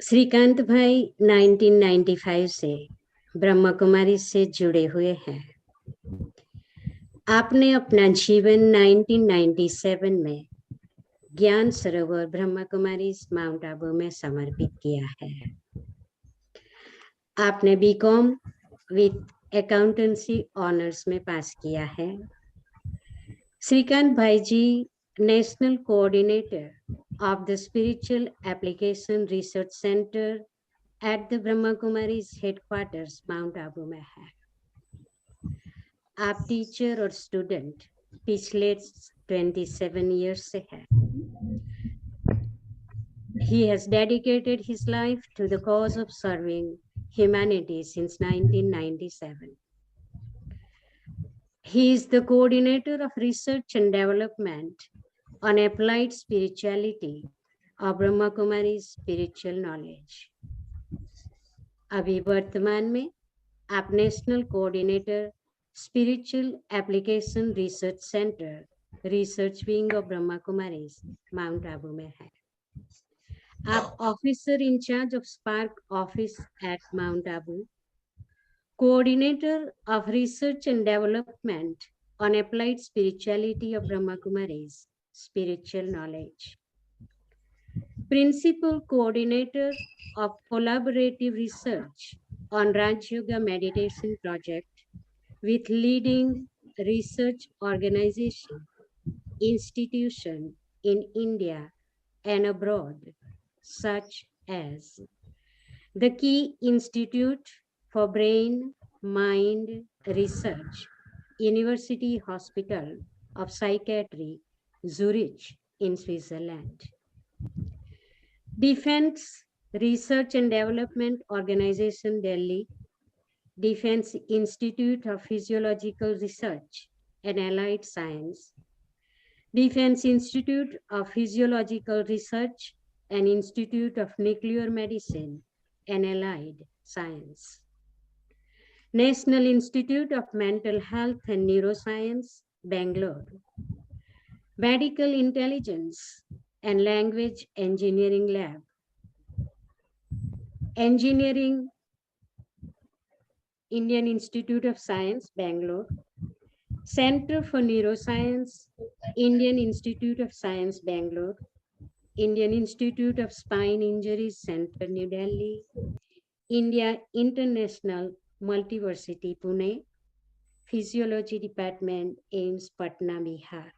श्रीकांत भाई 1995 से ब्रह्मा कुमारी से जुड़े हुए हैं। आपने अपना जीवन 1997 में ज्ञान सरोवर ब्रह्मा कुमारी माउंट आबू में समर्पित किया है। आपने बीकॉम विद अकाउंटेंसी ऑनर्स में पास किया है। श्रीकांत भाई ji national coordinator of the spiritual application research centre at the Brahma Kumari headquarters mount Abu में है। आप टीचर और स्टूडेंट पिछले 27 years से है। He has dedicated his life to the cause of serving humanity since 1997. He is the coordinator of research and development on applied spirituality of Brahma Kumari's spiritual knowledge. अभी वर्तमान में आप national coordinator spiritual application research centre research wing of Brahma Kumari Mount Abu में है। आप officer incharge of SPARC office at Mount Abu, coordinator of research and development on applied spirituality of Brahma Kumari spiritual knowledge, principal coordinator of collaborative research on Raj Yoga meditation project with leading research organization, institution in India and abroad, such as the Key Institute for Brain Mind Research, University Hospital of Psychiatry, Zurich in Switzerland. Defense Research and Development Organization, Delhi, Defense Institute of Physiological Research and Allied Science, Defense Institute of Physiological Research and Institute of Nuclear Medicine and Allied Science, National Institute of Mental Health and Neuroscience, Bangalore, Medical Intelligence and Language Engineering Lab, Engineering Indian Institute of Science, Bangalore, Center for Neuroscience, Indian Institute of Science, Bangalore, Indian Institute of Spine Injuries Center, New Delhi, India International Multiversity, Pune, Physiology Department, AIMS, Patna, Bihar.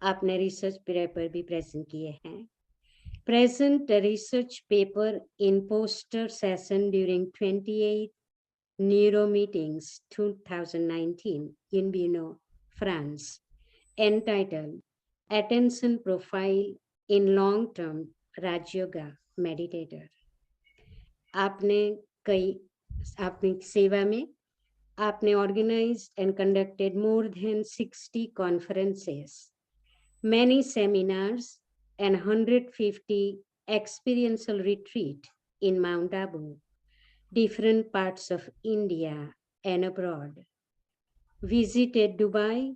आपने research paper भी present किए हैं. Present a research paper in poster session during 28 Neuro Meetings 2019 in Bino, France, entitled Attention Profile in Long-Term Raj Yoga Meditator. आपने अपनी सेवा में आपने organized and conducted more than 60 conferences, many seminars, and 150 experiential retreat in Mount Abu, different parts of India and abroad. Visited Dubai,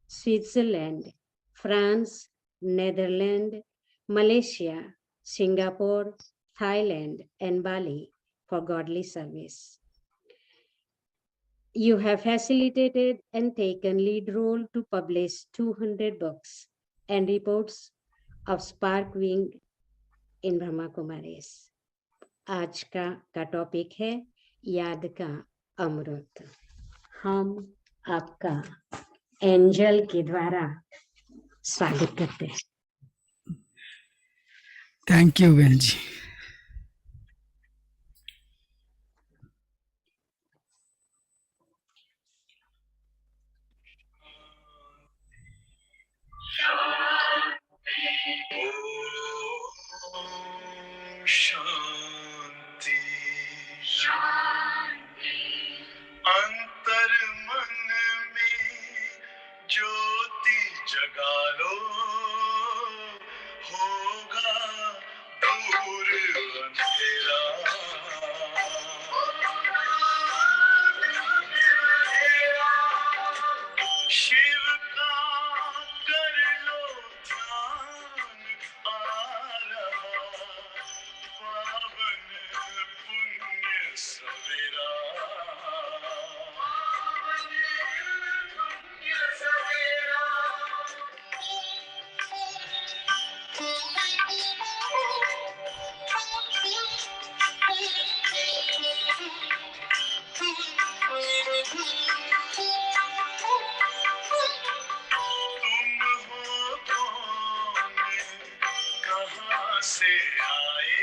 Switzerland, France, Netherlands, Malaysia, Singapore, Thailand, and Bali for godly service. You have facilitated and taken lead role to publish 200 books and reports of Spark Wing in Brahma Kumaris. आज का topic है याद का अमृत. हम आपका angel के द्वारा स्वागत करते हैं. थैंक यू बहन जी. शांति अंतर मन में ज्योति जगा लो, होगा दूर अंधेरा. शिव का कर लो ध्यान, आ रहा आए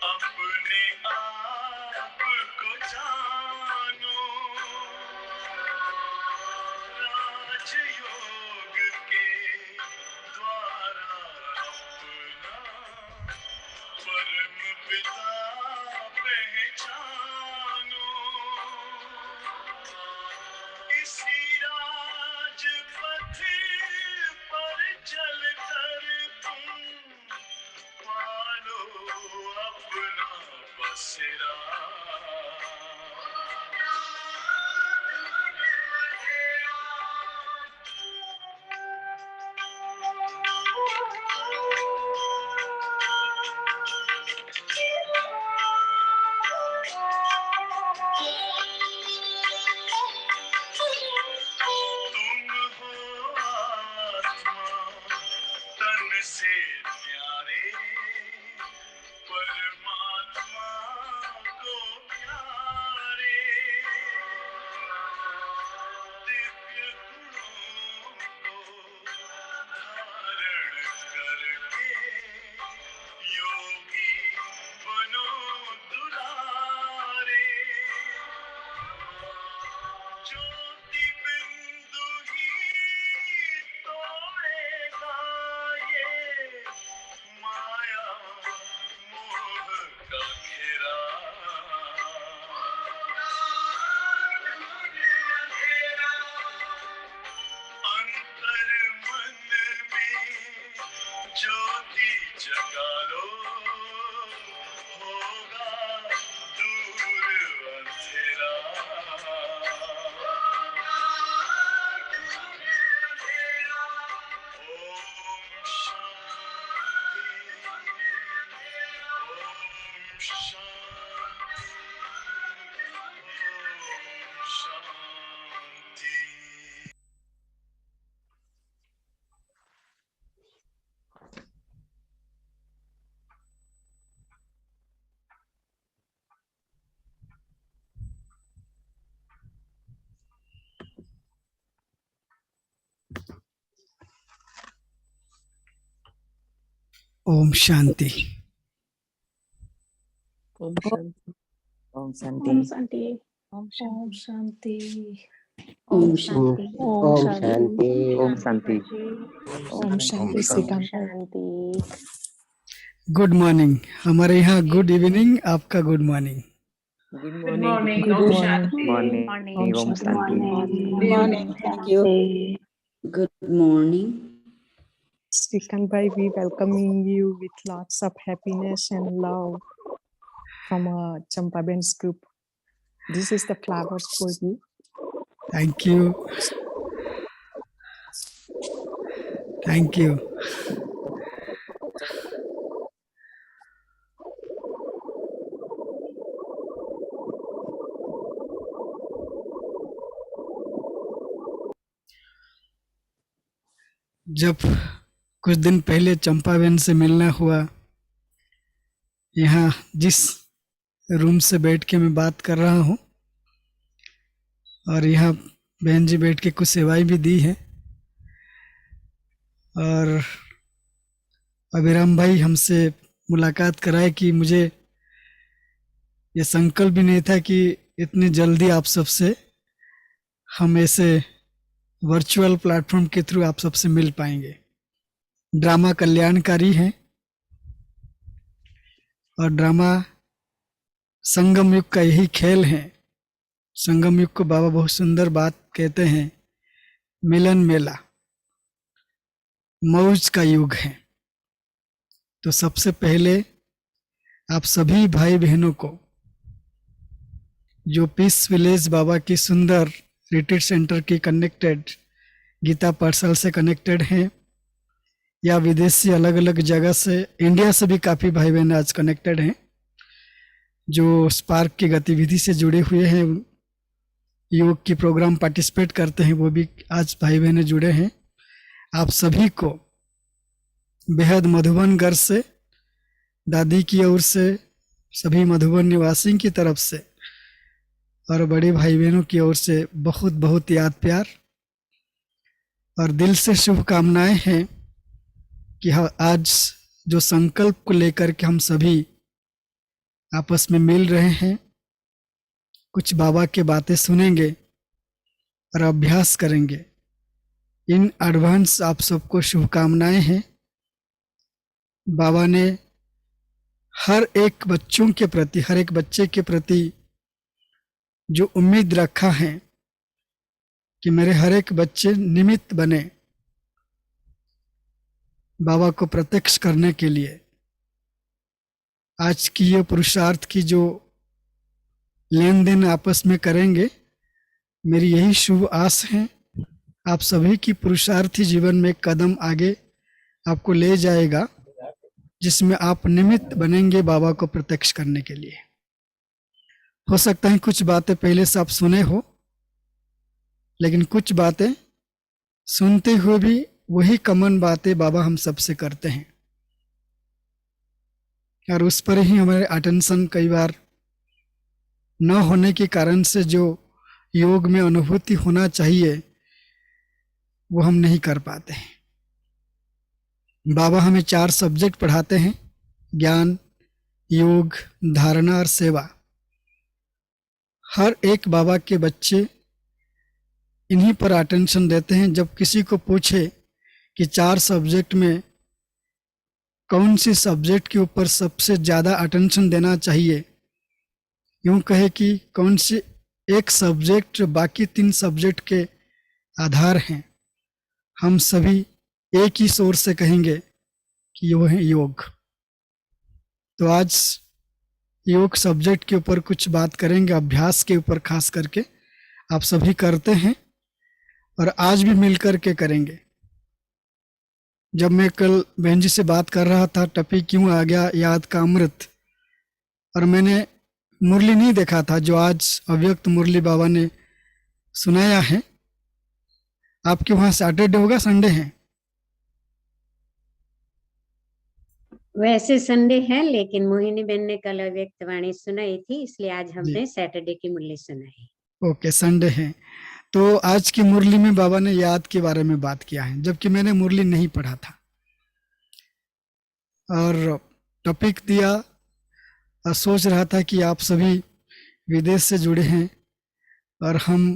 अपने आप को जानो राजयोग के द्वारा अपना परम पिता पहचानो इसी राजपथ पर चलकर तुम पालो अपना बसेरा तुम हो आत्मा तन से प्यारे परमात्मा को प्यारे दिव्य गुणों को धारण करके योगी बनो दुलारे ज्योति बिंदु ही तोड़ेगा ये माया मोह का घेरा अंतर मन में ज्योति जगा लो होगा दूर अंधेरा ओम शांति ओम शांति। ओम शांति। ओम शांति। ओम ओम शांति। शांति। ओम ओम शांति। शांति। ओम शांति। ओम शांति। ओम शांति। शांति। Good morning. हमारे यहाँ गुड इवनिंग, आपका good morning. Good good morning. Morning. Morning. Om Shanti. Morning. Thank you. Good morning. Srikant Bhai, we welcoming you with lots of happiness and love from Champa Ben's group. This is the flowers for you. Thank you, thank you. जब कुछ दिन पहले चंपाबेन से मिलना हुआ, यहाँ जिस room से बैठ के मैं बात कर रहा हूँ और यहाँ बहन जी बैठ के कुछ सेवाएं भी दी है, और अभिराम भाई हमसे मुलाकात कराए कि मुझे ये संकल्प भी नहीं था कि इतनी जल्दी आप सबसे हम ऐसे वर्चुअल प्लेटफॉर्म के थ्रू आप सबसे मिल पाएंगे। ड्रामा कल्याणकारी है और ड्रामा संगम युग का यही खेल है। संगम युग को बाबा बहुत सुंदर बात कहते हैं, मिलन मेला, मौज का युग है। तो सबसे पहले आप सभी भाई बहनों को जो पीस विलेज बाबा की सुंदर रिट्रीट सेंटर की कनेक्टेड, गीता पाठशाला से कनेक्टेड हैं या विदेशी अलग अलग जगह से, इंडिया से भी काफ़ी भाई बहन आज कनेक्टेड हैं जो स्पार्क की गतिविधि से जुड़े हुए हैं, योग की प्रोग्राम पार्टिसिपेट करते हैं, वो भी आज भाई बहनें जुड़े हैं। आप सभी को बेहद मधुबन घर से, दादी की ओर से, सभी मधुबन निवासी की तरफ से और बड़े भाई बहनों की ओर से बहुत बहुत याद प्यार और दिल से शुभकामनाएं हैं कि आज जो संकल्प को लेकर के हम सभी आपस में मिल रहे हैं, कुछ बाबा की बातें सुनेंगे और अभ्यास करेंगे। इन एडवांस आप सबको शुभकामनाएं हैं। बाबा ने हर एक बच्चों के प्रति, हर एक बच्चे के प्रति जो उम्मीद रखा है कि मेरे हर एक बच्चे निमित्त बने बाबा को प्रत्यक्ष करने के लिए। आज की ये पुरुषार्थ की जो लेन देन आपस में करेंगे, मेरी यही शुभ आस है। आप सभी की पुरुषार्थी जीवन में एक कदम आगे आपको ले जाएगा, जिसमें आप निमित्त बनेंगे बाबा को प्रत्यक्ष करने के लिए। हो सकता है कुछ बातें पहले से आप सुने हो, लेकिन कुछ बातें सुनते हुए भी वही कॉमन बातें बाबा हम सबसे करते हैं, और उस पर ही हमारे अटेंशन कई बार न होने के कारण से जो योग में अनुभूति होना चाहिए वो हम नहीं कर पाते हैं। बाबा हमें 4 सब्जेक्ट पढ़ाते हैं, ज्ञान, योग, धारणा और सेवा। हर एक बाबा के बच्चे इन्हीं पर अटेंशन देते हैं। जब किसी को पूछे कि 4 सब्जेक्ट में कौन सी सब्जेक्ट के ऊपर सबसे ज़्यादा अटेंशन देना चाहिए, यूँ कहे कि कौन सी एक सब्जेक्ट जो बाकी 3 सब्जेक्ट के आधार हैं, हम सभी एक ही शोर से कहेंगे कि वो है योग। तो आज योग सब्जेक्ट के ऊपर कुछ बात करेंगे, अभ्यास के ऊपर खास करके। आप सभी करते हैं और आज भी मिलकर के करेंगे। जब मैं कल बहन जी से बात कर रहा था, टपी क्यों आ गया याद का अमृत, और मैंने मुरली नहीं देखा था जो आज अव्यक्त मुरली बाबा ने सुनाया है। आपके वहाँ सैटरडे होगा, संडे है? वैसे संडे है, लेकिन मोहिनी बहन ने कल अव्यक्त वाणी सुनाई थी, इसलिए आज जी। हमने सैटरडे की मुरली सुनाई। ओके, संडे है। तो आज की मुरली में बाबा ने याद के बारे में बात किया है, जबकि मैंने मुरली नहीं पढ़ा था। और टॉपिक दिया और सोच रहा था कि आप सभी विदेश से जुड़े हैं और हम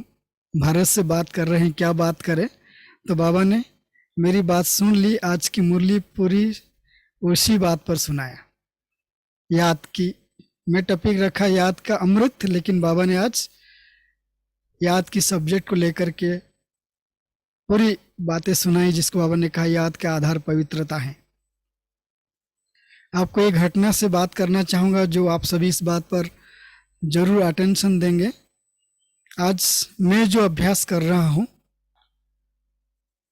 भारत से बात कर रहे हैं, क्या बात करें। तो बाबा ने मेरी बात सुन ली, आज की मुरली पूरी उसी बात पर सुनाया, याद की। मैं टॉपिक रखा याद का अमृत, लेकिन बाबा ने आज याद की सब्जेक्ट को लेकर के पूरी बातें सुनाई, जिसको बाबा ने कहा याद का आधार पवित्रता है। आपको एक घटना से बात करना चाहूँगा जो आप सभी इस बात पर जरूर अटेंशन देंगे। आज मैं जो अभ्यास कर रहा हूँ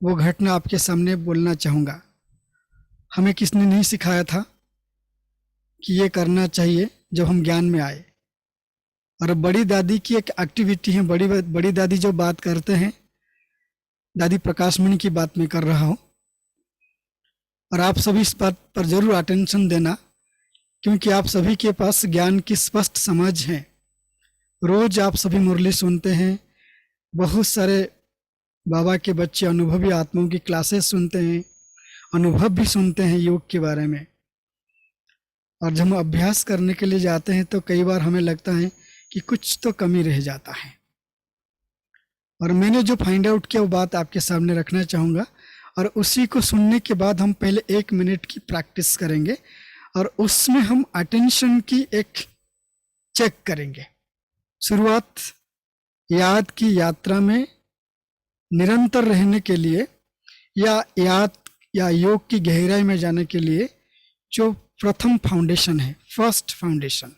वो घटना आपके सामने बोलना चाहूँगा। हमें किसने नहीं सिखाया था कि ये करना चाहिए जब हम ज्ञान में आए। और बड़ी दादी की एक एक्टिविटी है, बड़ी दादी जो बात करते हैं, दादी प्रकाशमणि की बात मैं कर रहा हूँ, और आप सभी इस बात पर जरूर अटेंशन देना, क्योंकि आप सभी के पास ज्ञान की स्पष्ट समझ है। रोज आप सभी मुरली सुनते हैं, बहुत सारे बाबा के बच्चे अनुभवी आत्माओं की क्लासेस सुनते हैं, अनुभव भी सुनते हैं योग के बारे में। और जब हम अभ्यास करने के लिए जाते हैं तो कई बार हमें लगता है कि कुछ तो कमी रह जाता है। और मैंने जो फाइंड आउट किया वो बात आपके सामने रखना चाहूँगा, और उसी को सुनने के बाद हम पहले 1 मिनट की प्रैक्टिस करेंगे और उसमें हम अटेंशन की एक चेक करेंगे। शुरुआत याद की यात्रा में निरंतर रहने के लिए या याद या योग की गहराई में जाने के लिए जो प्रथम फाउंडेशन है, फर्स्ट फाउंडेशन,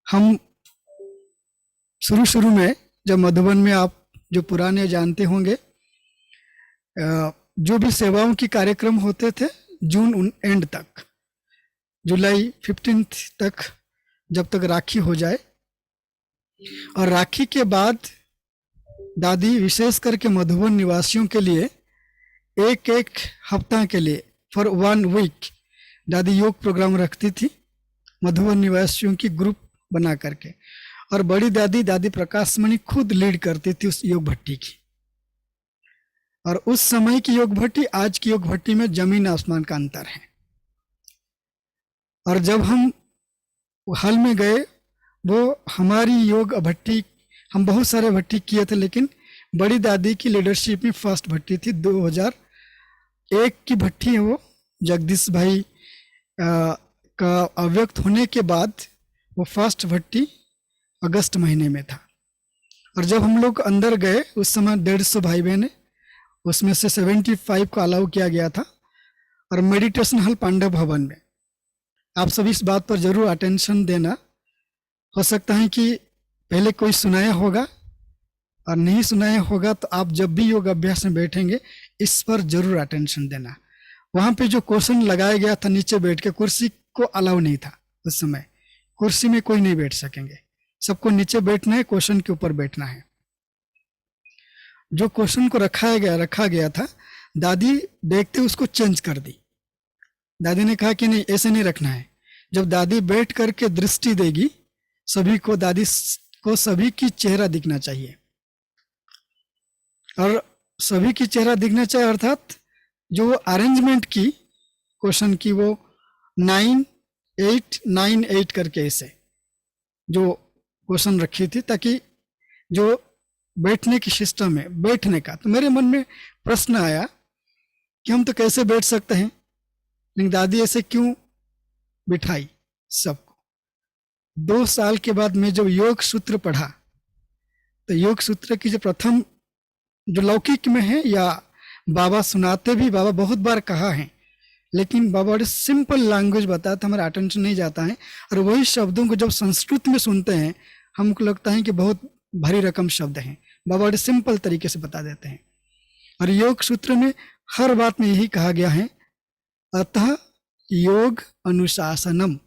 हम शुरू में जब मधुबन में, आप जो पुराने जानते होंगे, जो भी सेवाओं की कार्यक्रम होते थे जून एंड तक, जुलाई 15 तक, जब तक राखी हो जाए। और राखी के बाद दादी विशेष करके मधुबन निवासियों के लिए एक हफ्ता के लिए, फॉर 1 वीक, दादी योग प्रोग्राम रखती थी मधुबन निवासियों की ग्रुप बना करके। और बड़ी दादी प्रकाशमणि खुद लीड करती थी उस योग भट्टी की। और उस समय की योग भट्टी आज की योग भट्टी में जमीन आसमान का अंतर है। और जब हम हाल में गए, वो हमारी योग भट्टी, हम बहुत सारे भट्टी किए थे, लेकिन बड़ी दादी की लीडरशिप में फर्स्ट भट्टी थी। 2001 की भट्टी है वो। जगदीश भाई का अव्यक्त होने के बाद वो फर्स्ट भट्टी अगस्त महीने में था। और जब हम लोग अंदर गए उस समय 150 भाई बहन है, उसमें से 75 को अलाउ किया गया था। और मेडिटेशन हॉल पांडव भवन में। आप सभी इस बात पर जरूर अटेंशन देना। हो सकता है कि पहले कोई सुनाया होगा और नहीं सुनाया होगा, तो आप जब भी योग अभ्यास में बैठेंगे इस पर जरूर अटेंशन देना। वहां पे जो क्वेश्चन लगाया गया था, नीचे बैठ के, कुर्सी को अलाउ नहीं था उस समय। कुर्सी में कोई नहीं बैठ सकेंगे, सबको नीचे बैठना है, क्वेश्चन के ऊपर बैठना है। जो क्वेश्चन को रखा गया था, दादी देखते उसको चेंज कर दी। दादी ने कहा कि नहीं, ऐसे नहीं रखना है। जब दादी बैठ करके दृष्टि देगी सभी को, दादी को सभी की चेहरा दिखना चाहिए। और सभी की चेहरा दिखना चाहिए अर्थात जो अरेंजमेंट की क्वेश्चन की, वो 9-8-9-8 करके ऐसे जो क्वेश्चन रखी थी, ताकि जो बैठने की सिस्टम है, बैठने का। तो मेरे मन में प्रश्न आया कि हम तो कैसे बैठ सकते हैं, लेकिन दादी ऐसे क्यों बिठाई सबको। 2 साल के बाद मैं जब योग सूत्र पढ़ा, तो योग सूत्र की जो प्रथम, जो लौकिक में है, या बाबा सुनाते भी, बाबा बहुत बार कहा है, लेकिन बाबा बड़े सिंपल लैंग्वेज बताया था, हमारा अटेंशन नहीं जाता है। और वही शब्दों को जब संस्कृत में सुनते हैं, हमको लगता है कि बहुत भारी रकम शब्द हैं। बाबा बड़े सिंपल तरीके से बता देते हैं। और योग सूत्र में हर बात में यही कहा गया है, अतः योग अनुशासनम।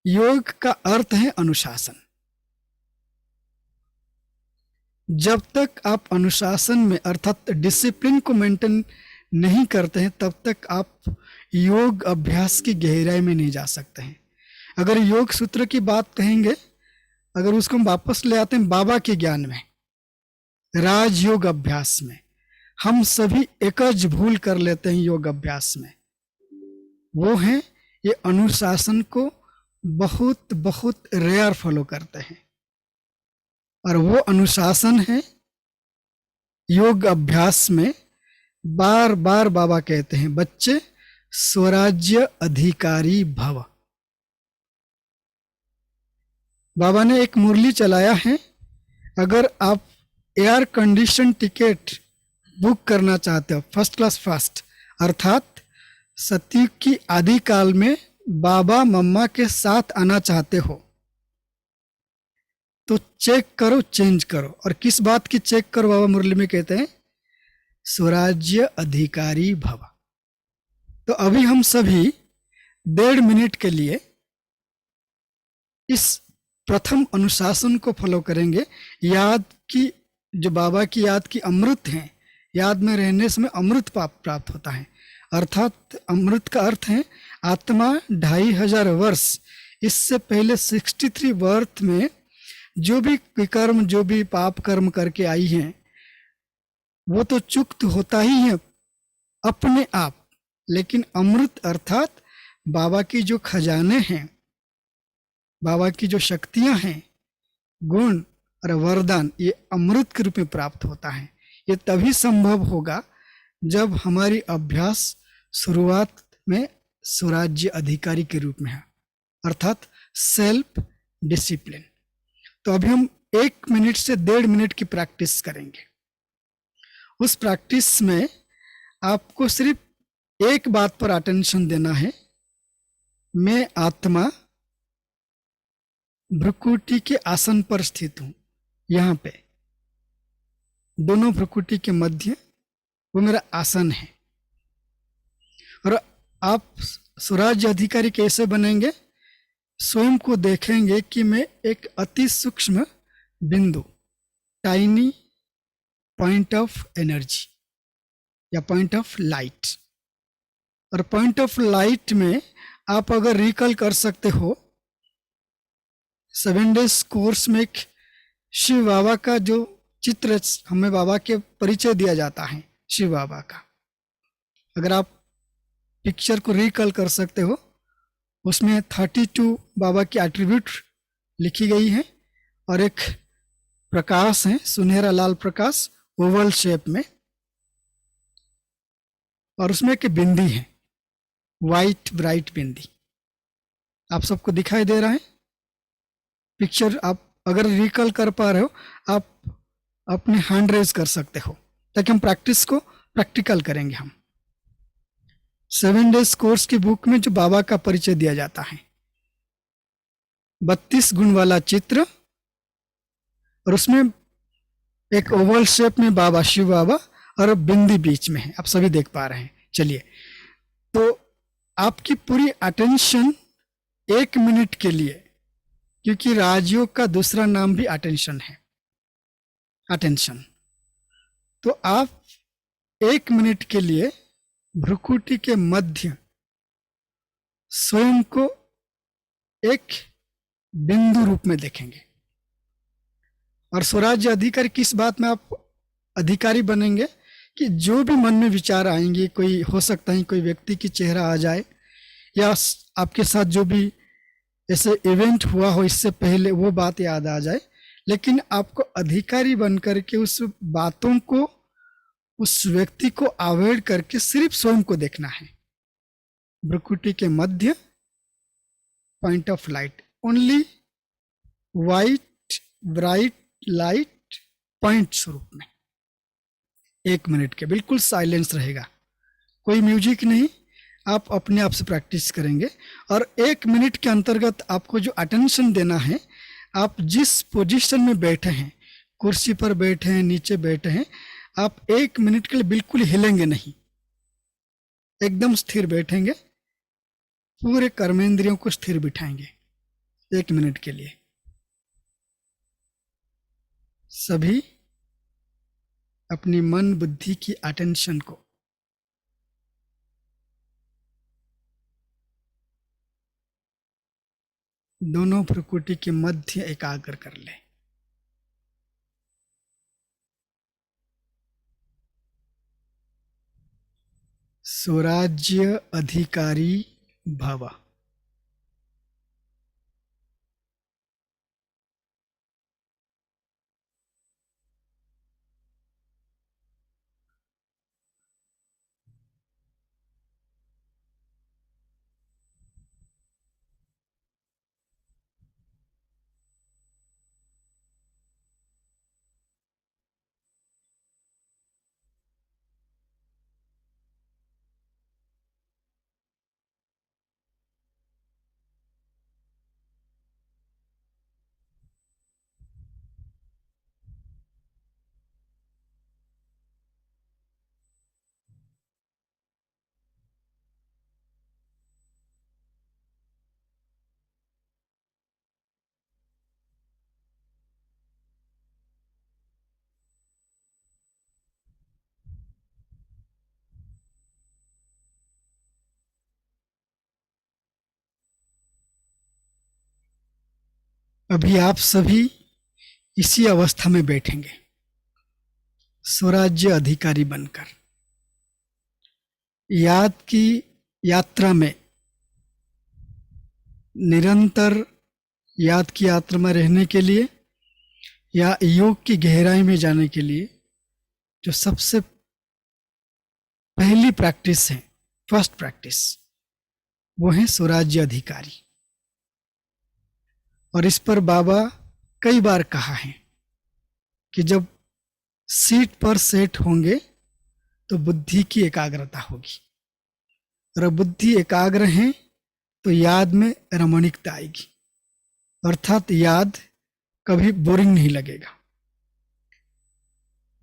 योग का अर्थ है अनुशासन। जब तक आप अनुशासन में अर्थात डिसिप्लिन को मेंटेन नहीं करते हैं, तब तक आप योग अभ्यास की गहराई में नहीं जा सकते हैं। अगर योग सूत्र की बात कहेंगे, अगर उसको हम वापस ले आते हैं बाबा के ज्ञान में, राजयोग अभ्यास में, हम सभी एकज भूल कर लेते हैं योग अभ्यास में। वो है ये अनुशासन को बहुत बहुत रेयर फॉलो करते हैं। और वो अनुशासन है योग अभ्यास में बार बार बाबा कहते हैं, बच्चे स्वराज्य अधिकारी भव। बाबा ने एक मुरली चलाया है, अगर आप एयर कंडीशन टिकट बुक करना चाहते हो, फर्स्ट क्लास फर्स्ट, अर्थात सतयुग की आदि काल में बाबा मम्मा के साथ आना चाहते हो, तो चेक करो, चेंज करो। और किस बात की चेक करो, बाबा मुरली में कहते हैं स्वराज्य अधिकारी भव। तो अभी हम सभी 1.5 मिनट के लिए इस प्रथम अनुशासन को फॉलो करेंगे। याद की, जो बाबा की याद की अमृत है, याद में रहने से अमृत प्राप्त होता है। अर्थात अमृत का अर्थ है आत्मा 2500 वर्ष, इससे पहले 63 बर्थ में जो भी विकर्म, जो भी पाप कर्म करके आई हैं, वो तो चुक्त होता ही है अपने आप। लेकिन अमृत अर्थात बाबा की जो खजाने हैं, बाबा की जो शक्तियां हैं, गुण और वरदान, ये अमृत के रूप में प्राप्त होता है। ये तभी संभव होगा जब हमारी अभ्यास शुरुआत में स्वराज्य अधिकारी के रूप में है, अर्थात सेल्फ डिसिप्लिन। तो अभी हम 1 मिनट से 1.5 मिनट की प्रैक्टिस करेंगे। उस प्रैक्टिस में आपको सिर्फ एक बात पर अटेंशन देना है, मैं आत्मा भ्रुकुटी के आसन पर स्थित हूं। यहां पे दोनों भ्रुकुटी के मध्य वो मेरा आसन है। और आप स्वराज्य अधिकारी कैसे बनेंगे, स्वयं को देखेंगे कि मैं एक अति सूक्ष्म बिंदु, टाइनी पॉइंट ऑफ एनर्जी या पॉइंट ऑफ लाइट। और पॉइंट ऑफ लाइट में आप अगर रिकॉल कर सकते हो, 7 डेज कोर्स में शिव बाबा का जो चित्र हमें बाबा के परिचय दिया जाता है, शिव बाबा का। अगर आप पिक्चर को रिकॉल कर सकते हो, उसमें 32 बाबा की एट्रीब्यूट लिखी गई है और एक प्रकाश है, सुनहरा लाल प्रकाश ओवल शेप में, और उसमें एक बिंदी है, वाइट ब्राइट बिंदी। आप सबको दिखाई दे रहा है पिक्चर? आप अगर रिकॉल कर पा रहे हो, आप अपने हैंड रेज कर सकते हो, ताकि हम प्रैक्टिस को प्रैक्टिकल करेंगे। हम 7 डेज कोर्स की बुक में जो बाबा का परिचय दिया जाता है, 32 गुण वाला चित्र, और उसमें एक ओवल शेप में बाबा, शिव बाबा, और बिंदी बीच में है, आप सभी देख पा रहे हैं। चलिए, तो आपकी पूरी अटेंशन 1 मिनट के लिए, क्योंकि राजयोग का दूसरा नाम भी अटेंशन है, अटेंशन, तो आप 1 मिनट के लिए भ्रुकुटी के मध्य स्वयं को एक बिंदु रूप में देखेंगे। और स्वराज्य अधिकारी किस बात में आप अधिकारी बनेंगे? कि जो भी मन में विचार आएंगे, कोई हो सकता है कोई व्यक्ति की चेहरा आ जाए, या आपके साथ जो भी ऐसे इवेंट हुआ हो इससे पहले वो बात याद आ जाए, लेकिन आपको अधिकारी बनकर के उस बातों को, उस व्यक्ति को अवॉइड करके सिर्फ स्वयं को देखना है। भ्रुकुटी के मध्य point of light, only white bright light point स्वरूप में 1 मिनट के बिल्कुल साइलेंस रहेगा, कोई म्यूजिक नहीं, आप अपने आप से प्रैक्टिस करेंगे। और 1 मिनट के अंतर्गत आपको जो अटेंशन देना है, आप जिस पोजीशन में बैठे हैं, कुर्सी पर बैठे हैं, नीचे बैठे हैं, आप 1 मिनट के लिए बिल्कुल हिलेंगे नहीं, एकदम स्थिर बैठेंगे, पूरे कर्मेंद्रियों को स्थिर बिठाएंगे 1 मिनट के लिए। सभी अपनी मन बुद्धि की अटेंशन को दोनों भ्रुकुटी के मध्य एकाग्र कर ले। स्वराज्य अधिकारी भव। अभी आप सभी इसी अवस्था में बैठेंगे, स्वराज्य अधिकारी बनकर। याद की यात्रा में, निरंतर याद की यात्रा में रहने के लिए या योग की गहराई में जाने के लिए जो सबसे पहली प्रैक्टिस है, फर्स्ट प्रैक्टिस, वो है स्वराज्य अधिकारी। और इस पर बाबा कई बार कहा है कि जब सीट पर सेट होंगे तो बुद्धि की एकाग्रता होगी, और बुद्धि एकाग्र है तो याद में रमणीकता आएगी, अर्थात याद कभी बोरिंग नहीं लगेगा।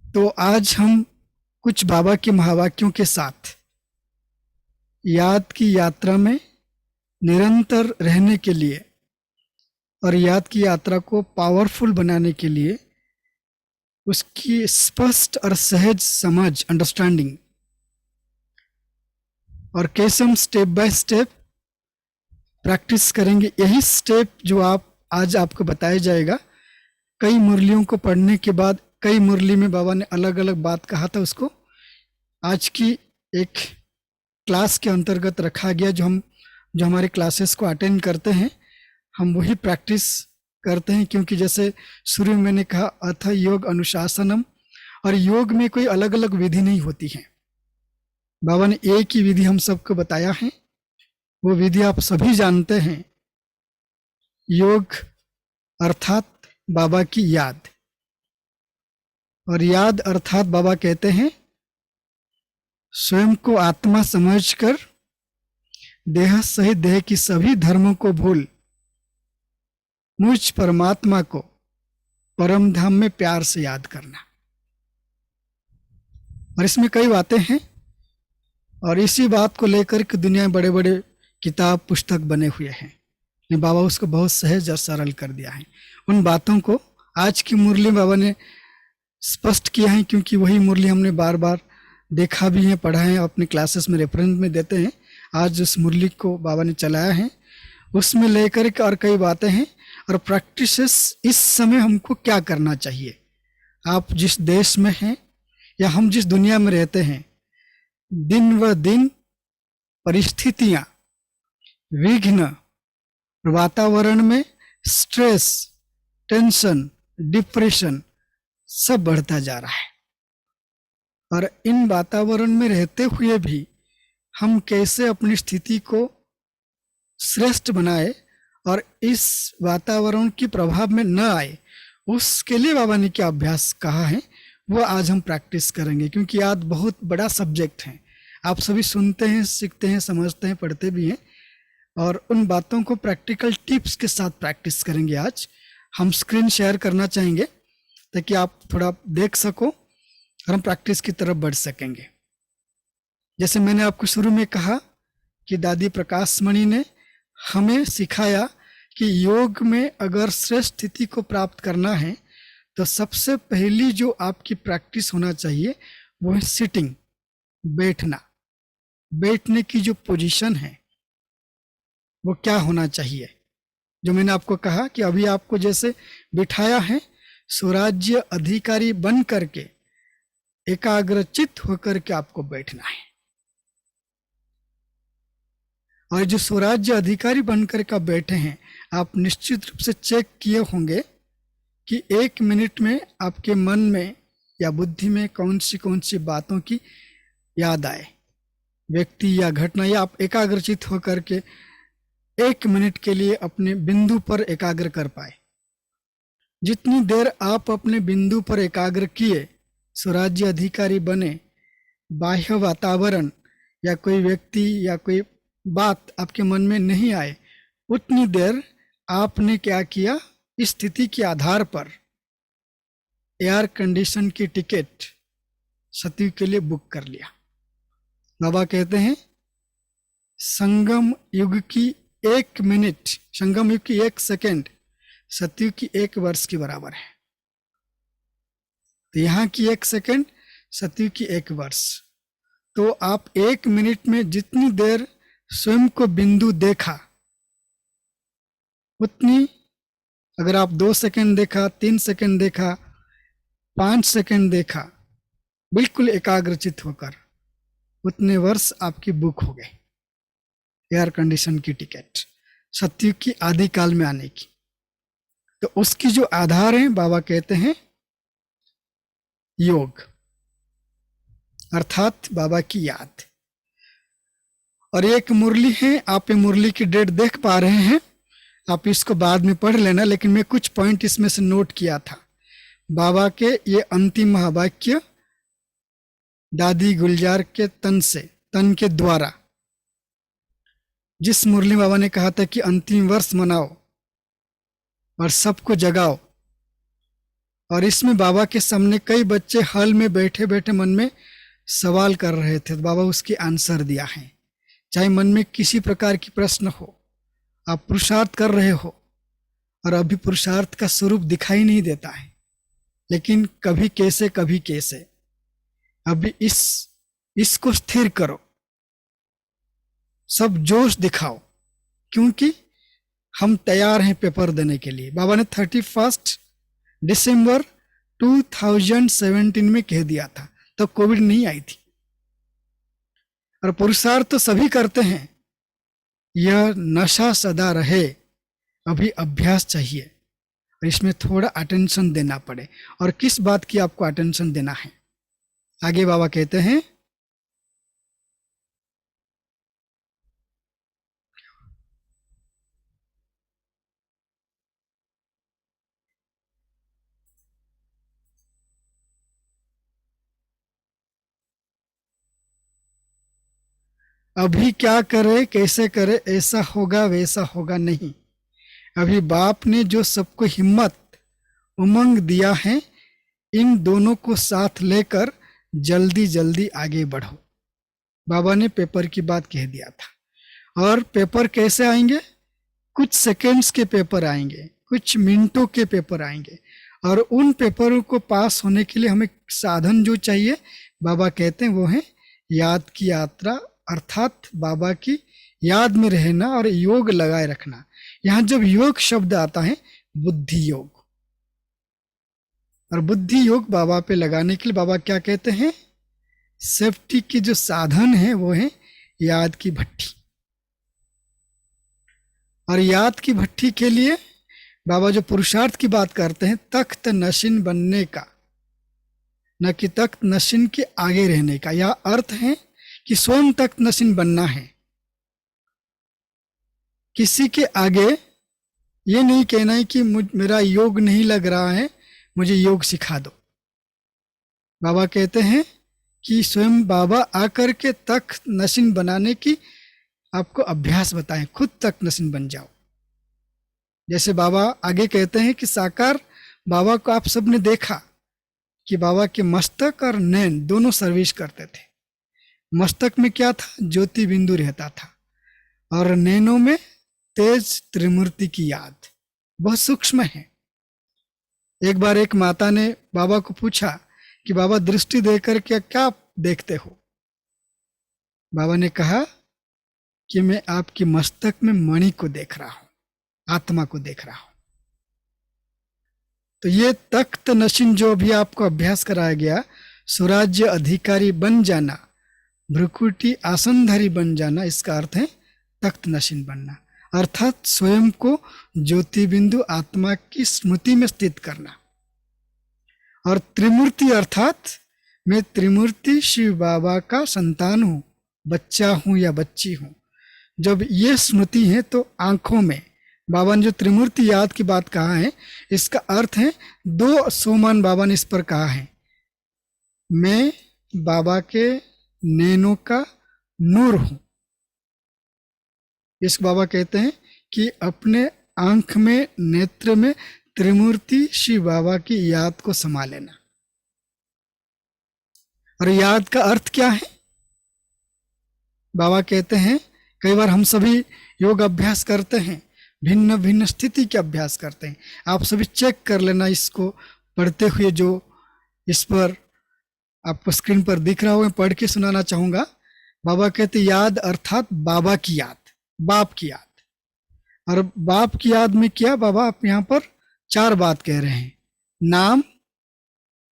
तो आज हम कुछ बाबा के महावाक्यों के साथ याद की यात्रा में निरंतर रहने के लिए और याद की यात्रा को पावरफुल बनाने के लिए उसकी स्पष्ट और सहज समझ, अंडरस्टैंडिंग, और कैसे हम स्टेप बाय स्टेप प्रैक्टिस करेंगे। यही स्टेप जो आप आज आपको बताया जाएगा, कई मुरलियों को पढ़ने के बाद कई मुरली में बाबा ने अलग अलग बात कहा था, उसको आज की एक क्लास के अंतर्गत रखा गया। जो हमारे क्लासेस को अटेंड करते हैं हम वही प्रैक्टिस करते हैं, क्योंकि जैसे शुरू में मैंने कहा अथ योग अनुशासनम, और योग में कोई अलग अलग विधि नहीं होती है। बाबा ने एक ही विधि हम सबको बताया है, वो विधि आप सभी जानते हैं। योग अर्थात बाबा की याद, और याद अर्थात बाबा कहते हैं स्वयं को आत्मा समझकर देह सहित देह की सभी धर्मों को भूल मुझ परमात्मा को परम धाम में प्यार से याद करना। और इसमें कई बातें हैं, और इसी बात को लेकर के दुनिया में बड़े बड़े किताब पुस्तक बने हुए हैं। बाबा उसको बहुत सहज और सरल कर दिया है। उन बातों को आज की मुरली बाबा ने स्पष्ट किया है, क्योंकि वही मुरली हमने बार बार देखा भी है, पढ़ा है, अपने क्लासेस में रेफरेंस में देते हैं। आज जिस मुरली को बाबा ने चलाया है उसमें लेकर के और कई बातें हैं और प्रैक्टिसेस। इस समय हमको क्या करना चाहिए, आप जिस देश में हैं या हम जिस दुनिया में रहते हैं, दिन व दिन परिस्थितियां, विघ्न, वातावरण में स्ट्रेस, टेंशन, डिप्रेशन सब बढ़ता जा रहा है। और इन वातावरण में रहते हुए भी हम कैसे अपनी स्थिति को श्रेष्ठ बनाए और इस वातावरण के प्रभाव में न आए, उसके लिए बाबा ने क्या अभ्यास कहा है वो आज हम प्रैक्टिस करेंगे। क्योंकि याद बहुत बड़ा सब्जेक्ट है, आप सभी सुनते हैं, सीखते हैं, समझते हैं, पढ़ते भी हैं, और उन बातों को प्रैक्टिकल टिप्स के साथ प्रैक्टिस करेंगे। आज हम स्क्रीन शेयर करना चाहेंगे ताकि आप थोड़ा देख सको और हम प्रैक्टिस की तरफ बढ़ सकेंगे। जैसे मैंने आपको शुरू में कहा कि दादी प्रकाश मणि ने हमें सिखाया कि योग में अगर श्रेष्ठ स्थिति को प्राप्त करना है तो सबसे पहली जो आपकी प्रैक्टिस होना चाहिए वो है सिटिंग, बैठना। बैठने की जो पोजीशन है वो क्या होना चाहिए, जो मैंने आपको कहा कि अभी आपको जैसे बिठाया है, स्वराज्य अधिकारी बन करके एकाग्रचित होकर के आपको बैठना है। और जो स्वराज्य अधिकारी बनकर के बैठे हैं, आप निश्चित रूप से चेक किए होंगे कि 1 मिनट में आपके मन में या बुद्धि में कौन सी बातों की याद आए, व्यक्ति या घटना, या आप एकाग्रचित होकर के 1 मिनट के लिए अपने बिंदु पर एकाग्र कर पाए। जितनी देर आप अपने बिंदु पर एकाग्र किए, स्वराज्य अधिकारी बने, बाह्य वातावरण या कोई व्यक्ति या कोई बात आपके मन में नहीं आए, उतनी देर आपने क्या किया, इस स्थिति के आधार पर एयर कंडीशन की टिकट सतयुग के लिए बुक कर लिया। बाबा कहते हैं संगम युग की 1 मिनट, संगम युग की 1 सेकेंड सतयुग की 1 वर्ष के बराबर है। तो यहाँ की 1 सेकेंड सतयुग की 1 वर्ष। तो आप 1 मिनट में जितनी देर स्वयं को बिंदु देखा, उतनी, अगर आप 2 सेकेंड देखा, 3 सेकेंड देखा, 5 सेकेंड देखा, बिल्कुल एकाग्रचित होकर, उतने वर्ष आपकी बुक हो गए एयर कंडीशन की टिकट सतयुग की आदि काल में आने की। तो उसकी जो आधार है, बाबा कहते हैं योग अर्थात बाबा की याद। और एक मुरली है, आप ये मुरली की डेट देख पा रहे हैं, आप इसको बाद में पढ़ लेना, लेकिन मैं कुछ पॉइंट इसमें से नोट किया था। बाबा के ये अंतिम महावाक्य दादी गुलजार के तन के द्वारा, जिस मुरली बाबा ने कहा था कि अंतिम वर्ष मनाओ और सबको जगाओ, और इसमें बाबा के सामने कई बच्चे हॉल में बैठे बैठे मन में सवाल कर रहे थे, तो बाबा उसकी आंसर दिया है। चाहे मन में किसी प्रकार की प्रश्न हो, आप पुरुषार्थ कर रहे हो और अभी पुरुषार्थ का स्वरूप दिखाई नहीं देता है, लेकिन कभी कैसे अभी इसको स्थिर करो, सब जोश दिखाओ, क्योंकि हम तैयार हैं पेपर देने के लिए। बाबा ने 31 दिसंबर 2017 में कह दिया था, तो कोविड नहीं आई थी। और पुरुषार्थ तो सभी करते हैं, यह नशा सदा रहे, अभी अभ्यास चाहिए और इसमें थोड़ा अटेंशन देना पड़े। और किस बात की आपको अटेंशन देना है? आगे बाबा कहते हैं, अभी क्या करे, कैसे करे, ऐसा होगा वैसा होगा नहीं। अभी बाप ने जो सबको हिम्मत उमंग दिया है, इन दोनों को साथ लेकर जल्दी जल्दी आगे बढ़ो। बाबा ने पेपर की बात कह दिया था। और पेपर कैसे आएंगे? कुछ सेकेंड्स के पेपर आएंगे, कुछ मिनटों के पेपर आएंगे। और उन पेपरों को पास होने के लिए हमें साधन जो चाहिए, बाबा कहते हैं वो है याद की यात्रा, अर्थात बाबा की याद में रहना और योग लगाए रखना। यहाँ जब योग शब्द आता है, बुद्धि योग, और बुद्धि योग बाबा पे लगाने के लिए बाबा क्या कहते हैं? सेफ्टी की जो साधन है वो है याद की भट्टी। और याद की भट्टी के लिए बाबा जो पुरुषार्थ की बात करते हैं, तख्त नशीन बनने का, न कि तख्त नशीन के आगे रहने का। यह अर्थ है कि स्वयं तख्त नशीन बनना है, किसी के आगे ये नहीं कहना है कि मेरा योग नहीं लग रहा है, मुझे योग सिखा दो। बाबा कहते हैं कि स्वयं बाबा आकर के तख्त नशीन बनाने की आपको अभ्यास बताएं, खुद तख्त नशीन बन जाओ। जैसे बाबा आगे कहते हैं कि साकार बाबा को आप सबने देखा कि बाबा के मस्तक और नैन दोनों सर्विस करते थे। मस्तक में क्या था? ज्योति बिंदु रहता था, और नैनों में तेज त्रिमूर्ति की याद, बहुत सूक्ष्म है। एक बार एक माता ने बाबा को पूछा कि बाबा दृष्टि देकर क्या देखते हो? बाबा ने कहा कि मैं आपकी मस्तक में मणि को देख रहा हूं, आत्मा को देख रहा हूं। तो ये तख्त नशीन जो भी आपको अभ्यास कराया गया, स्वराज्य अधिकारी बन जाना, भ्रुकुटी आसनधारी बन जाना, इसका अर्थ है तख्त नशीन बनना, अर्थात स्वयं को ज्योति बिंदु आत्मा की स्मृति में स्थित करना। और त्रिमूर्ति अर्थात मैं त्रिमूर्ति शिव बाबा का संतान हूं, बच्चा हूं या बच्ची हूं। जब ये स्मृति है तो आंखों में बाबा ने जो त्रिमूर्ति याद की बात कहा है, इसका अर्थ है दो सोमान बाबा ने इस पर कहा है, मैं बाबा के नैनों का नूर हूं। इस बाबा कहते हैं कि अपने आंख में, नेत्र में त्रिमूर्ति शिव बाबा की याद को समा लेना। और याद का अर्थ क्या है? बाबा कहते हैं कई बार हम सभी योग अभ्यास करते हैं, भिन्न भिन्न स्थिति के अभ्यास करते हैं। आप सभी चेक कर लेना इसको पढ़ते हुए, जो इस पर आपको स्क्रीन पर दिख रहा हो, मैं पढ़ के सुनाना चाहूंगा। बाबा कहते याद अर्थात बाबा की याद, बाप की याद। और बाप की याद में क्या बाबा आप यहाँ पर 4 बात कह रहे हैं, नाम,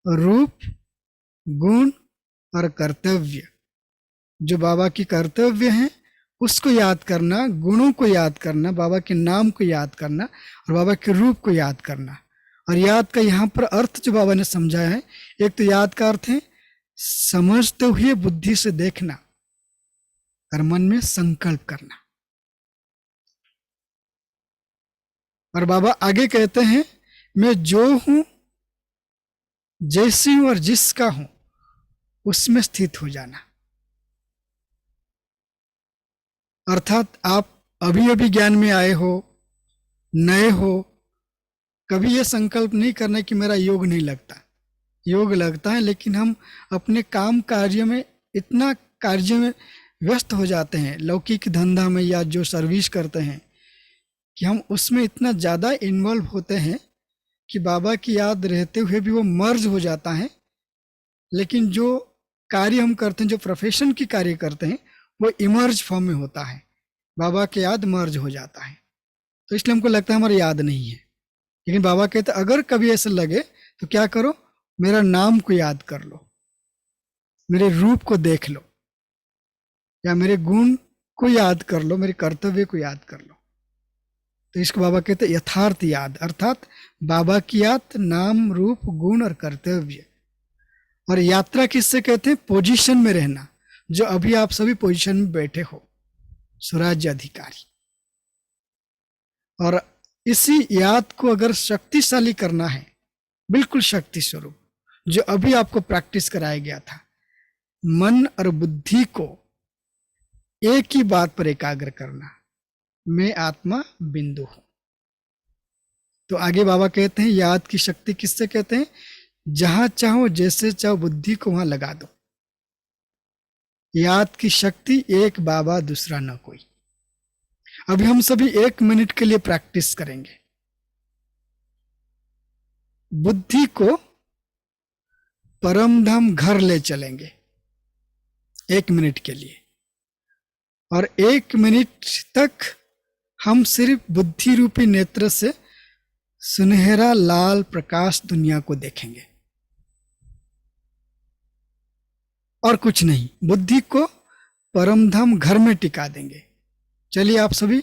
रूप, गुण और कर्तव्य। जो बाबा की कर्तव्य हैं उसको याद करना, गुणों को याद करना, बाबा के नाम को याद करना और बाबा के रूप को याद करना। और याद का यहाँ पर अर्थ जो बाबा ने समझाया है, एक तो याद का अर्थ है समझते हुए बुद्धि से देखना और मन में संकल्प करना। और बाबा आगे कहते हैं मैं जो हूं, जैसी हूं और जिसका हूं उसमें स्थित हो जाना। अर्थात आप अभी अभी ज्ञान में आए हो, नए हो, कभी ये संकल्प नहीं करना कि मेरा योग नहीं लगता। योग लगता है, लेकिन हम अपने काम कार्य में इतना कार्य में व्यस्त हो जाते हैं, लौकिक धंधा में या जो सर्विस करते हैं, कि हम उसमें इतना ज़्यादा इन्वॉल्व होते हैं कि बाबा की याद रहते हुए भी वो मर्ज हो जाता है। लेकिन जो कार्य हम करते हैं, जो प्रोफेशन की कार्य करते हैं, वो इमर्ज फॉर्म में होता है, बाबा के याद मर्ज हो जाता है। तो इसलिए हमको लगता है हमारी याद नहीं है। लेकिन बाबा कहते अगर कभी ऐसा लगे तो क्या करो, मेरा नाम को याद कर लो, मेरे रूप को देख लो, या मेरे गुण को याद कर लो, मेरे कर्तव्य को याद कर लो। तो इसको बाबा कहते हैं यथार्थ याद, अर्थात बाबा की याद नाम रूप गुण और कर्तव्य। और यात्रा किससे कहते हैं? पोजीशन में रहना, जो अभी आप सभी पोजीशन में बैठे हो, स्वराज्य अधिकारी। और इसी याद को अगर शक्तिशाली करना है, बिल्कुल शक्ति स्वरूप, जो अभी आपको प्रैक्टिस कराया गया था, मन और बुद्धि को एक ही बात पर एकाग्र करना, मैं आत्मा बिंदु हूं। तो आगे बाबा कहते हैं याद की शक्ति किससे कहते हैं? जहां चाहो जैसे चाहो बुद्धि को वहां लगा दो। याद की शक्ति एक बाबा दूसरा न कोई। अभी हम सभी 1 मिनट के लिए प्रैक्टिस करेंगे। बुद्धि को परम धाम घर ले चलेंगे 1 मिनट के लिए, और 1 मिनट तक हम सिर्फ बुद्धि रूपी नेत्र से सुनहरा लाल प्रकाश दुनिया को देखेंगे और कुछ नहीं। बुद्धि को परम धाम घर में टिका देंगे। चलिए, आप सभी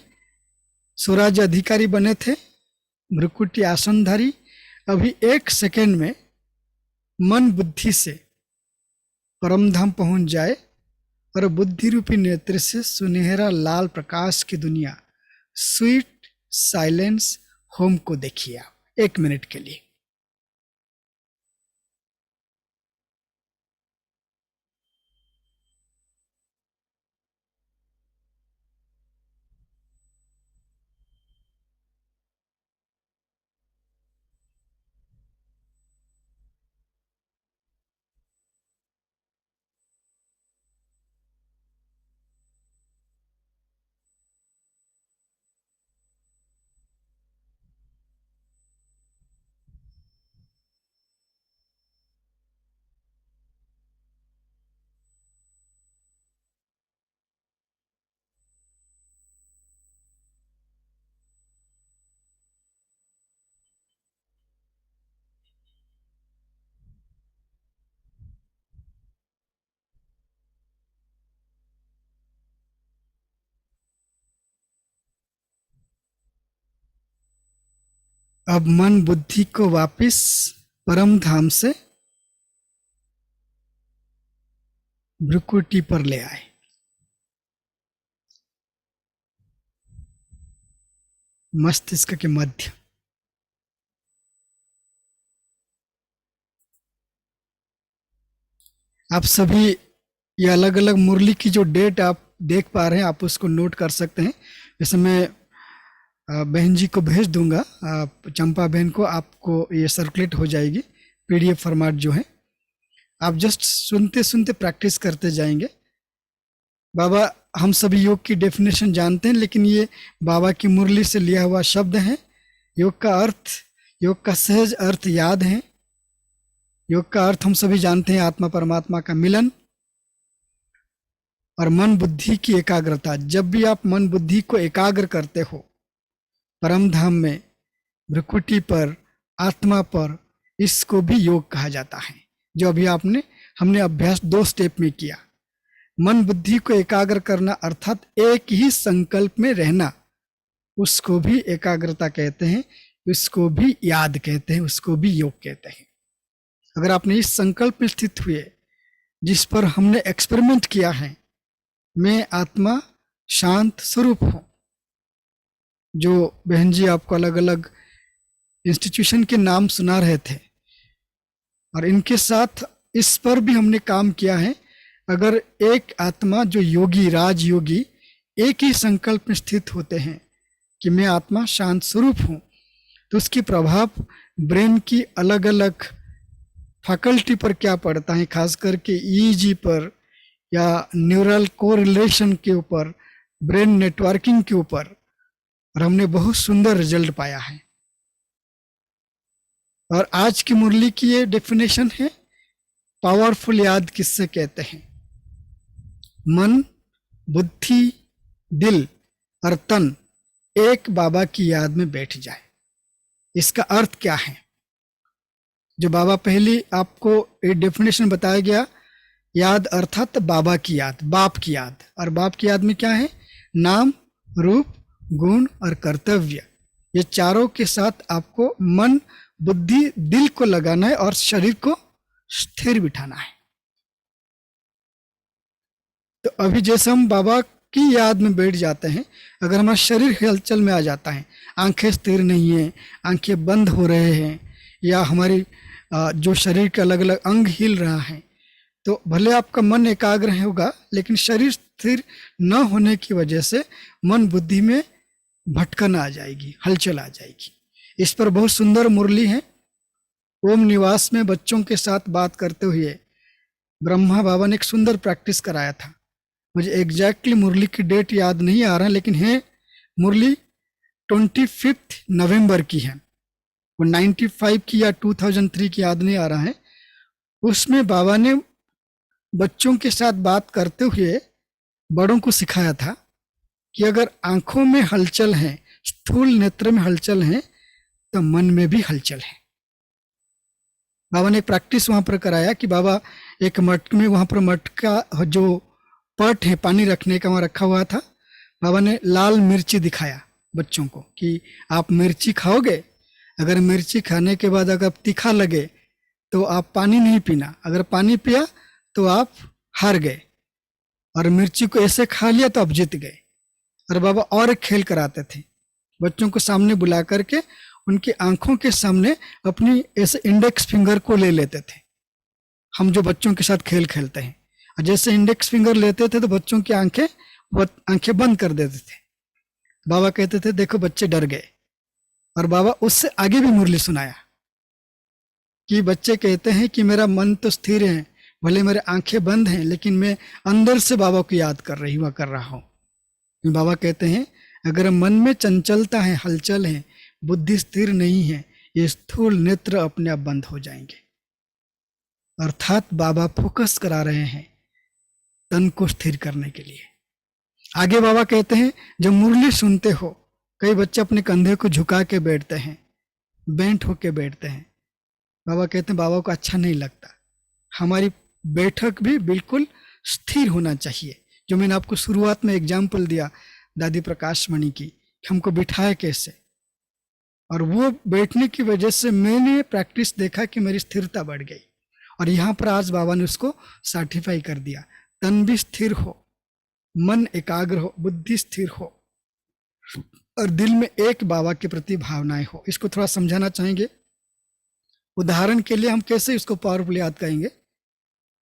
स्वराज्य अधिकारी बने थे, भ्रुकुटी आसनधारी। अभी 1 सेकेंड में मन बुद्धि से परम धाम पहुंच जाए और बुद्धि रूपी नेत्र से सुनहरा लाल प्रकाश की दुनिया, स्वीट साइलेंस होम को देखिए आप 1 मिनट के लिए। अब मन बुद्धि को वापस परम धाम से भ्रुकुटी पर ले आए। मस्तिष्क के मध्य। आप सभी ये अलग अलग मुरली की जो डेट आप देख पा रहे हैं, आप उसको नोट कर सकते हैं। जैसे मैं बहन जी को भेज दूंगा, चंपा बहन को, आपको ये सर्कुलेट हो जाएगी PDF फॉर्मेट जो है। आप जस्ट सुनते सुनते प्रैक्टिस करते जाएंगे। बाबा हम सभी योग की डेफिनेशन जानते हैं, लेकिन ये बाबा की मुरली से लिया हुआ शब्द है। योग का अर्थ, योग का सहज अर्थ याद है। योग का अर्थ हम सभी जानते हैं, आत्मा परमात्मा का मिलन और मन बुद्धि की एकाग्रता। जब भी आप मन बुद्धि को एकाग्र करते हो परम धाम में, भ्रुकुटी पर, आत्मा पर, इसको भी योग कहा जाता है। जो अभी हमने अभ्यास 2 स्टेप में किया। मन बुद्धि को एकाग्र करना अर्थात एक ही संकल्प में रहना, उसको भी एकाग्रता कहते हैं, उसको भी याद कहते हैं, उसको भी योग कहते हैं। अगर आपने इस संकल्प में स्थित हुए जिस पर हमने एक्सपेरिमेंट किया है, मैं आत्मा शांत स्वरूप हूं, जो बहन जी आपको अलग अलग इंस्टीट्यूशन के नाम सुना रहे थे, और इनके साथ इस पर भी हमने काम किया है। अगर एक आत्मा जो योगी, राजयोगी, एक ही संकल्प में स्थित होते हैं कि मैं आत्मा शांत स्वरूप हूं, तो उसकी प्रभाव ब्रेन की अलग अलग फैकल्टी पर क्या पड़ता है, खास करके EEG पर या न्यूरल कोरिलेशन के ऊपर, ब्रेन नेटवर्किंग के ऊपर, और हमने बहुत सुंदर रिजल्ट पाया है। और आज की मुरली की ये डेफिनेशन है, पावरफुल याद किससे कहते हैं? मन, बुद्धि, दिल और तन एक बाबा की याद में बैठ जाए। इसका अर्थ क्या है? जो बाबा पहली आपको एक डेफिनेशन बताया गया, याद अर्थात बाबा की याद, बाप की याद। और बाप की याद में क्या है? नाम, रूप, गुण और कर्तव्य। ये चारों के साथ आपको मन, बुद्धि, दिल को लगाना है और शरीर को स्थिर बिठाना है। तो अभी जैसे हम बाबा की याद में बैठ जाते हैं, अगर हमारा शरीर हलचल में आ जाता है, आंखें स्थिर नहीं है, आंखें बंद हो रहे हैं, या हमारी जो शरीर के अलग अलग अंग हिल रहा है, तो भले आपका मन एकाग्र होगा, लेकिन शरीर स्थिर न होने की वजह से मन बुद्धि में भटकन आ जाएगी, हलचल आ जाएगी। इस पर बहुत सुंदर मुरली है। ओम निवास में बच्चों के साथ बात करते हुए ब्रह्मा बाबा ने एक सुंदर प्रैक्टिस कराया था। मुझे एग्जैक्टली मुरली की डेट याद नहीं आ रहा, लेकिन है मुरली 25 नवंबर की है। वो 95 की या 2003 की याद नहीं आ रहा है। उसमें बाबा ने बच्चों के साथ बात करते हुए बड़ों को सिखाया था कि अगर आंखों में हलचल है, स्थूल नेत्र में हलचल है, तो मन में भी हलचल है। बाबा ने प्रैक्टिस वहां पर कराया कि बाबा एक मटके में, वहां पर मटका जो पट है पानी रखने का, वहां रखा हुआ था। बाबा ने लाल मिर्ची दिखाया बच्चों को कि आप मिर्ची खाओगे, अगर मिर्ची खाने के बाद अगर तीखा लगे तो आप पानी नहीं पीना, अगर पानी पिया तो आप हार गए, और मिर्ची को ऐसे खा लिया तो आप जीत गए। और बाबा और एक खेल कराते थे, बच्चों को सामने बुला करके उनकी आंखों के सामने अपनी ऐसे इंडेक्स फिंगर को ले लेते थे। हम जो बच्चों के साथ खेल खेलते हैं, और जैसे इंडेक्स फिंगर लेते थे तो बच्चों की आंखें बंद कर देते थे। बाबा कहते थे देखो बच्चे डर गए, और बाबा उससे आगे भी मुरली सुनाया कि बच्चे कहते हैं कि मेरा मन तो स्थिर है, भले मेरे आंखें बंद हैं, लेकिन मैं अंदर से बाबा को याद कर रहा हूँ। बाबा कहते हैं अगर मन में चंचलता है, हलचल है, बुद्धि स्थिर नहीं है, ये स्थूल नेत्र अपने आप बंद हो जाएंगे। अर्थात बाबा फोकस करा रहे हैं तन को स्थिर करने के लिए। आगे बाबा कहते हैं जब मुरली सुनते हो, कई बच्चे अपने कंधे को झुका के बैठते हैं, बेंट होके बैठते हैं। बाबा कहते हैं बाबा को अच्छा नहीं लगता। हमारी बैठक भी बिल्कुल स्थिर होना चाहिए। जो मैंने आपको शुरुआत में एग्जाम्पल दिया दादी प्रकाश मणि की, हमको बिठाए कैसे, और वो बैठने की वजह से मैंने प्रैक्टिस देखा कि मेरी स्थिरता बढ़ गई। और यहाँ पर आज बाबा ने उसको सर्टिफाई कर दिया। तन भी स्थिर हो, मन एकाग्र हो, बुद्धि स्थिर हो, और दिल में एक बाबा के प्रति भावनाएं हो। इसको थोड़ा समझाना चाहेंगे। उदाहरण के लिए हम कैसे इसको पावरफुल याद करेंगे।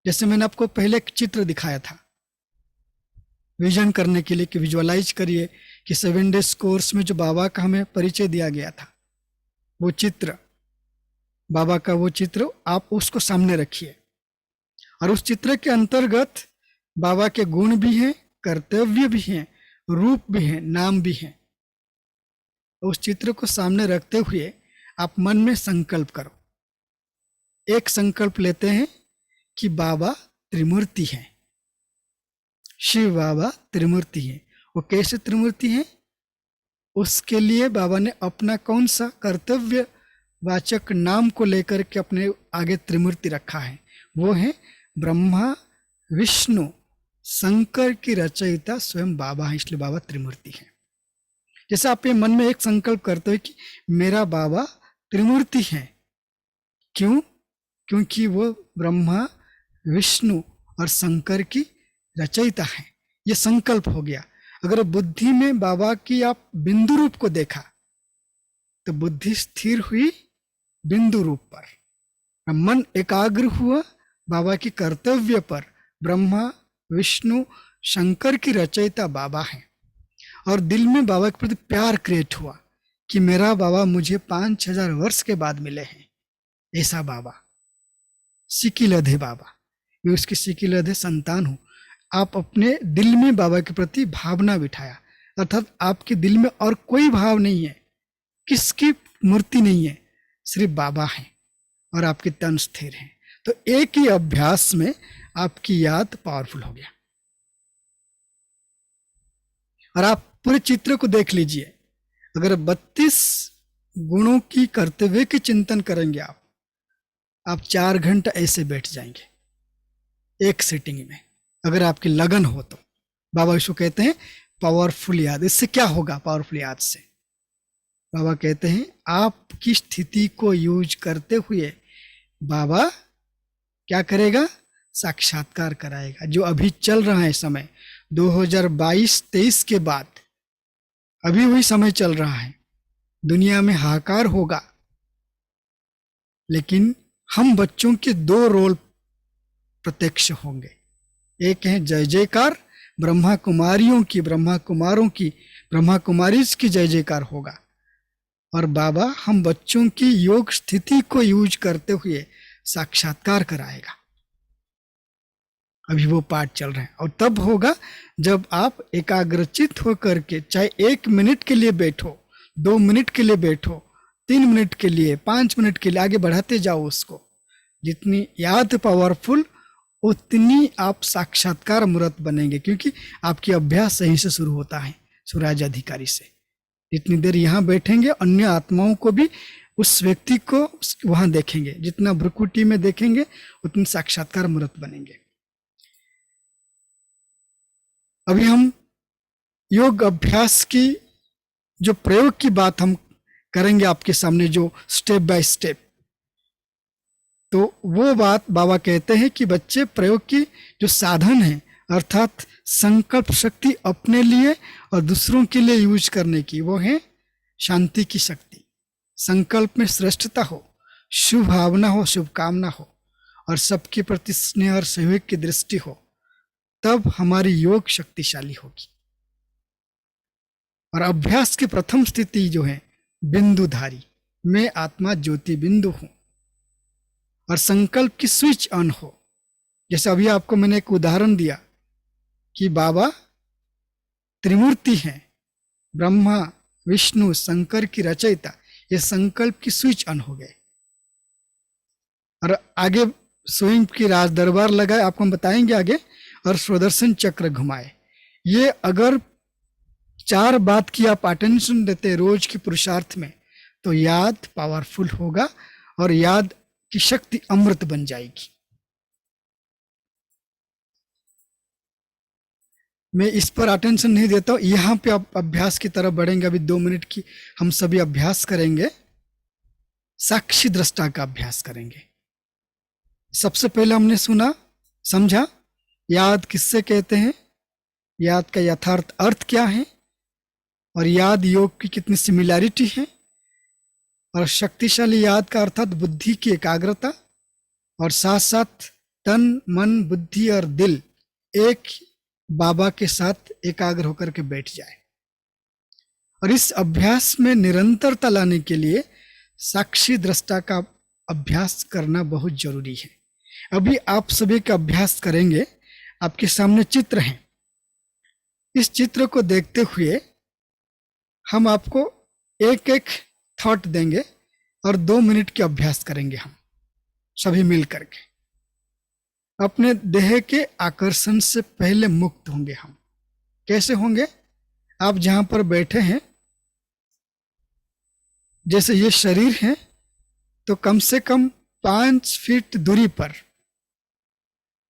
जैसे मैंने आपको पहले एक चित्र दिखाया था विजन करने के लिए कि विजुअलाइज करिए कि 7 डेज कोर्स में जो बाबा का हमें परिचय दिया गया था, वो चित्र, बाबा का वो चित्र आप उसको सामने रखिए, और उस चित्र के अंतर्गत बाबा के गुण भी हैं, कर्तव्य भी हैं, रूप भी हैं, नाम भी हैं। उस चित्र को सामने रखते हुए आप मन में संकल्प करो। एक संकल्प लेते हैं कि बाबा त्रिमूर्ति हैं, शिव बाबा त्रिमूर्ति हैं। वो कैसे त्रिमूर्ति हैं? उसके लिए बाबा ने अपना कौन सा कर्तव्य वाचक नाम को लेकर के अपने आगे त्रिमूर्ति रखा है। वो है ब्रह्मा, विष्णु, शंकर की रचयिता स्वयं बाबा है, इसलिए बाबा त्रिमूर्ति है। जैसे आप ये मन में एक संकल्प करते हो कि मेरा बाबा त्रिमूर्ति है। क्यों? क्योंकि वो ब्रह्मा, विष्णु और शंकर की रचयिता है। ये संकल्प हो गया। अगर बुद्धि में बाबा की आप बिंदु रूप को देखा तो बुद्धि स्थिर हुई बिंदु रूप पर, मन एकाग्र हुआ बाबा की कर्तव्य पर। ब्रह्मा, विष्णु, शंकर की रचयिता बाबा है, और दिल में बाबा के प्रति प्यार क्रिएट हुआ कि मेरा बाबा मुझे 5000 वर्ष के बाद मिले हैं। ऐसा बाबा सिकिलधे बाबा, मैं उसकी सिकिलधे संतान हूं। आप अपने दिल में बाबा के प्रति भावना बिठाया, अर्थात आपके दिल में और कोई भाव नहीं है, किसकी मूर्ति नहीं है, सिर्फ बाबा है, और आपके तन स्थिर है। तो एक ही अभ्यास में आपकी याद पावरफुल हो गया। और आप पूरे चित्र को देख लीजिए। अगर 32 गुणों की कर्तव्य के चिंतन करेंगे आप, आप 4 घंटा ऐसे बैठ जाएंगे एक सिटिंग में, अगर आपकी लगन हो तो। बाबा इसको कहते हैं पावरफुल याद। इससे क्या होगा पावरफुल याद से? बाबा कहते हैं आपकी स्थिति को यूज करते हुए बाबा क्या करेगा? साक्षात्कार कराएगा। जो अभी चल रहा है समय 2022-23 के बाद, अभी वही समय चल रहा है, दुनिया में हाहाकार होगा, लेकिन हम बच्चों के 2 रोल प्रत्यक्ष होंगे। एक है जय जयकार, ब्रह्मा कुमारियों की, ब्रह्मा कुमारों की, ब्रह्मा कुमारीज की जय जयकार होगा। और बाबा हम बच्चों की योग स्थिति को यूज करते हुए साक्षात्कार कराएगा। अभी वो पाठ चल रहे हैं, और तब होगा जब आप एकाग्रचित होकर के, चाहे 1 मिनट के लिए बैठो, 2 मिनट के लिए बैठो, 3 मिनट के लिए, 5 मिनट के लिए, आगे बढ़ाते जाओ उसको। जितनी याद पावरफुल उतनी आप साक्षात्कार मूर्त बनेंगे, क्योंकि आपकी अभ्यास सही से शुरू होता है सूरज अधिकारी से। जितनी देर यहाँ बैठेंगे अन्य आत्माओं को भी, उस व्यक्ति को वहां देखेंगे, जितना भ्रुकुटी में देखेंगे उतनी साक्षात्कार मूर्त बनेंगे। अभी हम योग अभ्यास की जो प्रयोग की बात हम करेंगे आपके सामने, जो स्टेप बाय स्टेप, तो वो बात बाबा कहते हैं कि बच्चे प्रयोग की जो साधन है, अर्थात संकल्प शक्ति अपने लिए और दूसरों के लिए यूज करने की, वो है शांति की शक्ति। संकल्प में श्रेष्ठता हो, शुभ भावना हो, शुभकामना हो, और सबके प्रति स्नेह और सहयोग की दृष्टि हो, तब हमारी योग शक्तिशाली होगी। और अभ्यास की प्रथम स्थिति जो है बिंदुधारी, मैं आत्मा ज्योति बिंदु हूं, और संकल्प की स्विच ऑन हो। जैसे अभी आपको मैंने एक उदाहरण दिया कि बाबा त्रिमूर्ति हैं, ब्रह्मा विष्णु शंकर की रचयिता, ये संकल्प की स्विच ऑन हो गए। और आगे स्वयं की राज दरबार लगाए, आपको हम बताएंगे आगे, और सुदर्शन चक्र घुमाए। ये अगर 4 बात की आप अटेंशन देते रोज की पुरुषार्थ में, तो याद पावरफुल होगा और याद की शक्ति अमृत बन जाएगी। मैं इस पर अटेंशन नहीं देता हूं, यहां पे आप अभ्यास की तरफ बढ़ेंगे। अभी 2 मिनट की हम सभी अभ्यास करेंगे, साक्षी दृष्टा का अभ्यास करेंगे। सबसे पहले हमने सुना, समझा याद किससे कहते हैं, याद का यथार्थ अर्थ क्या है, और याद योग की कितनी सिमिलैरिटी है, और शक्तिशाली याद का अर्थात बुद्धि की एकाग्रता, और साथ साथ तन मन बुद्धि और दिल एक बाबा के साथ एकाग्र होकर के बैठ जाए। और इस अभ्यास में निरंतरता लाने के लिए साक्षी दृष्टा का अभ्यास करना बहुत जरूरी है। अभी आप सभी का अभ्यास करेंगे। आपके सामने चित्र है, इस चित्र को देखते हुए हम आपको एक एक थॉट देंगे और 2 मिनट के अभ्यास करेंगे हम सभी मिल करके। अपने देह के आकर्षण से पहले मुक्त होंगे हम। कैसे होंगे? आप जहां पर बैठे हैं, जैसे ये शरीर है, तो कम से कम 5 फीट दूरी पर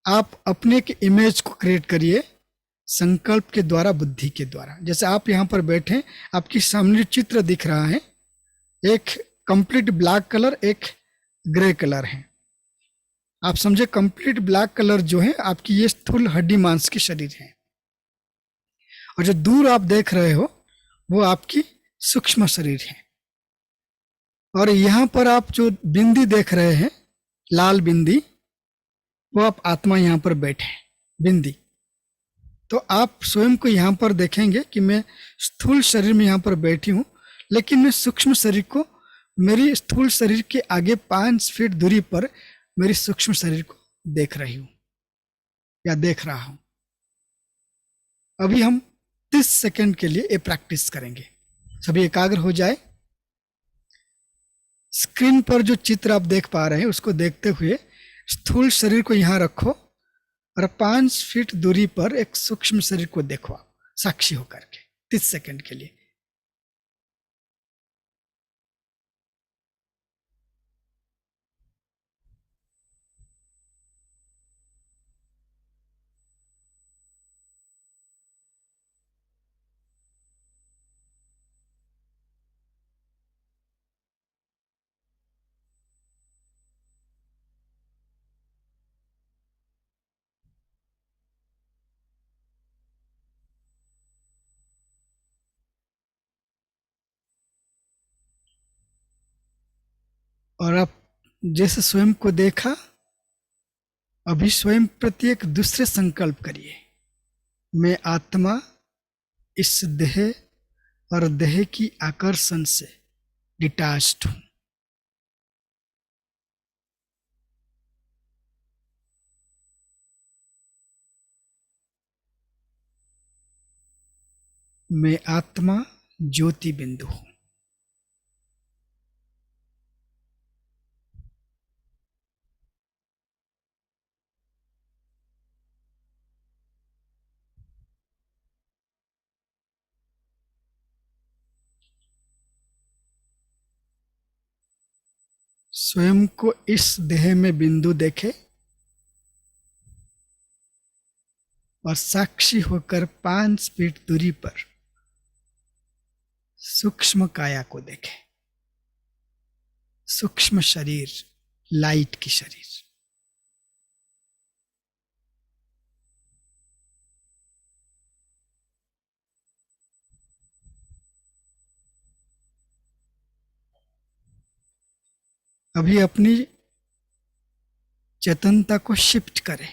आप अपने के इमेज को क्रिएट करिए, संकल्प के द्वारा, बुद्धि के द्वारा। जैसे आप यहां पर बैठे, आपके सामने चित्र दिख रहा है, एक कंप्लीट ब्लैक कलर, एक ग्रे कलर है। आप समझे, कंप्लीट ब्लैक कलर जो है आपकी ये स्थूल हड्डी मांस की शरीर है, और जो दूर आप देख रहे हो वो आपकी सूक्ष्म शरीर है। और यहां पर आप जो बिंदी देख रहे हैं, लाल बिंदी, वो आप आत्मा यहां पर बैठे हैं, बिंदी। तो आप स्वयं को यहां पर देखेंगे कि मैं स्थूल शरीर में यहां पर बैठी हूं, लेकिन मैं सूक्ष्म शरीर को, मेरी स्थूल शरीर के आगे 5 फीट दूरी पर मेरी सूक्ष्म शरीर को देख रही हूं या देख रहा हूं। अभी हम 30 सेकंड के लिए ये प्रैक्टिस करेंगे। सभी एकाग्र हो जाए। स्क्रीन पर जो चित्र आप देख पा रहे हैं उसको देखते हुए स्थूल शरीर को यहां रखो और 5 फीट दूरी पर एक सूक्ष्म शरीर को देखो, आप साक्षी होकर के 30 सेकंड के लिए। और आप जैसे स्वयं को देखा, अभी स्वयं प्रति एक दूसरे संकल्प करिए, मैं आत्मा इस देह और देह की आकर्षण से डिटैच्ड हूं। मैं आत्मा ज्योति बिंदु हूं। स्वयं को इस देह में बिंदु देखे और साक्षी होकर 5 फीट दूरी पर सूक्ष्म काया को देखे। सूक्ष्म शरीर, लाइट की शरीर। अभी अपनी चेतनता को शिफ्ट करें।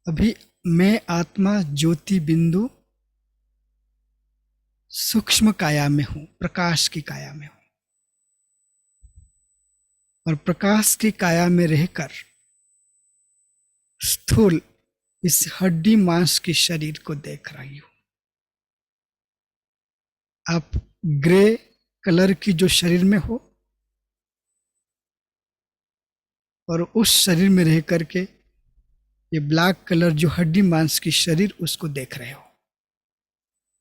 अभी मैं आत्मा ज्योति बिंदु सूक्ष्म काया में हूं, प्रकाश की काया में हूं, और प्रकाश की काया में रहकर स्थूल इस हड्डी मांस की शरीर को देख रही हूं। आप ग्रे कलर की जो शरीर में हो और उस शरीर में रह करके ये ब्लैक कलर जो हड्डी मांस की शरीर, उसको देख रहे हो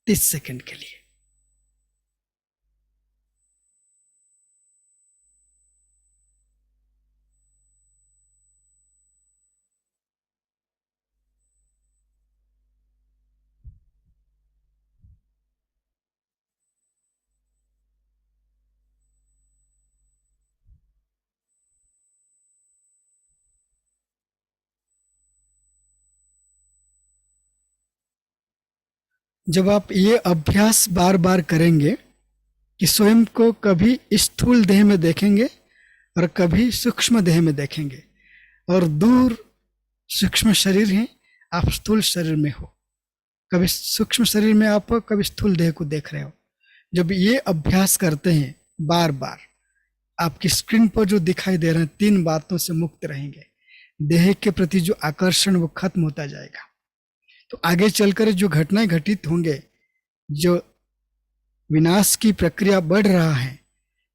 30 सेकंड के लिए। जब आप ये अभ्यास बार बार करेंगे कि स्वयं को कभी स्थूल देह में देखेंगे और कभी सूक्ष्म देह में देखेंगे, और दूर सूक्ष्म शरीर है, आप स्थूल शरीर में हो, कभी सूक्ष्म शरीर में आप कभी स्थूल देह को देख रहे हो। जब ये अभ्यास करते हैं बार बार, आपकी स्क्रीन पर जो दिखाई दे रहे हैं 3 बातों से मुक्त रहेंगे। देह के प्रति जो आकर्षण वो खत्म होता जाएगा। तो आगे चलकर जो घटनाएं घटित होंगे, जो विनाश की प्रक्रिया बढ़ रहा है,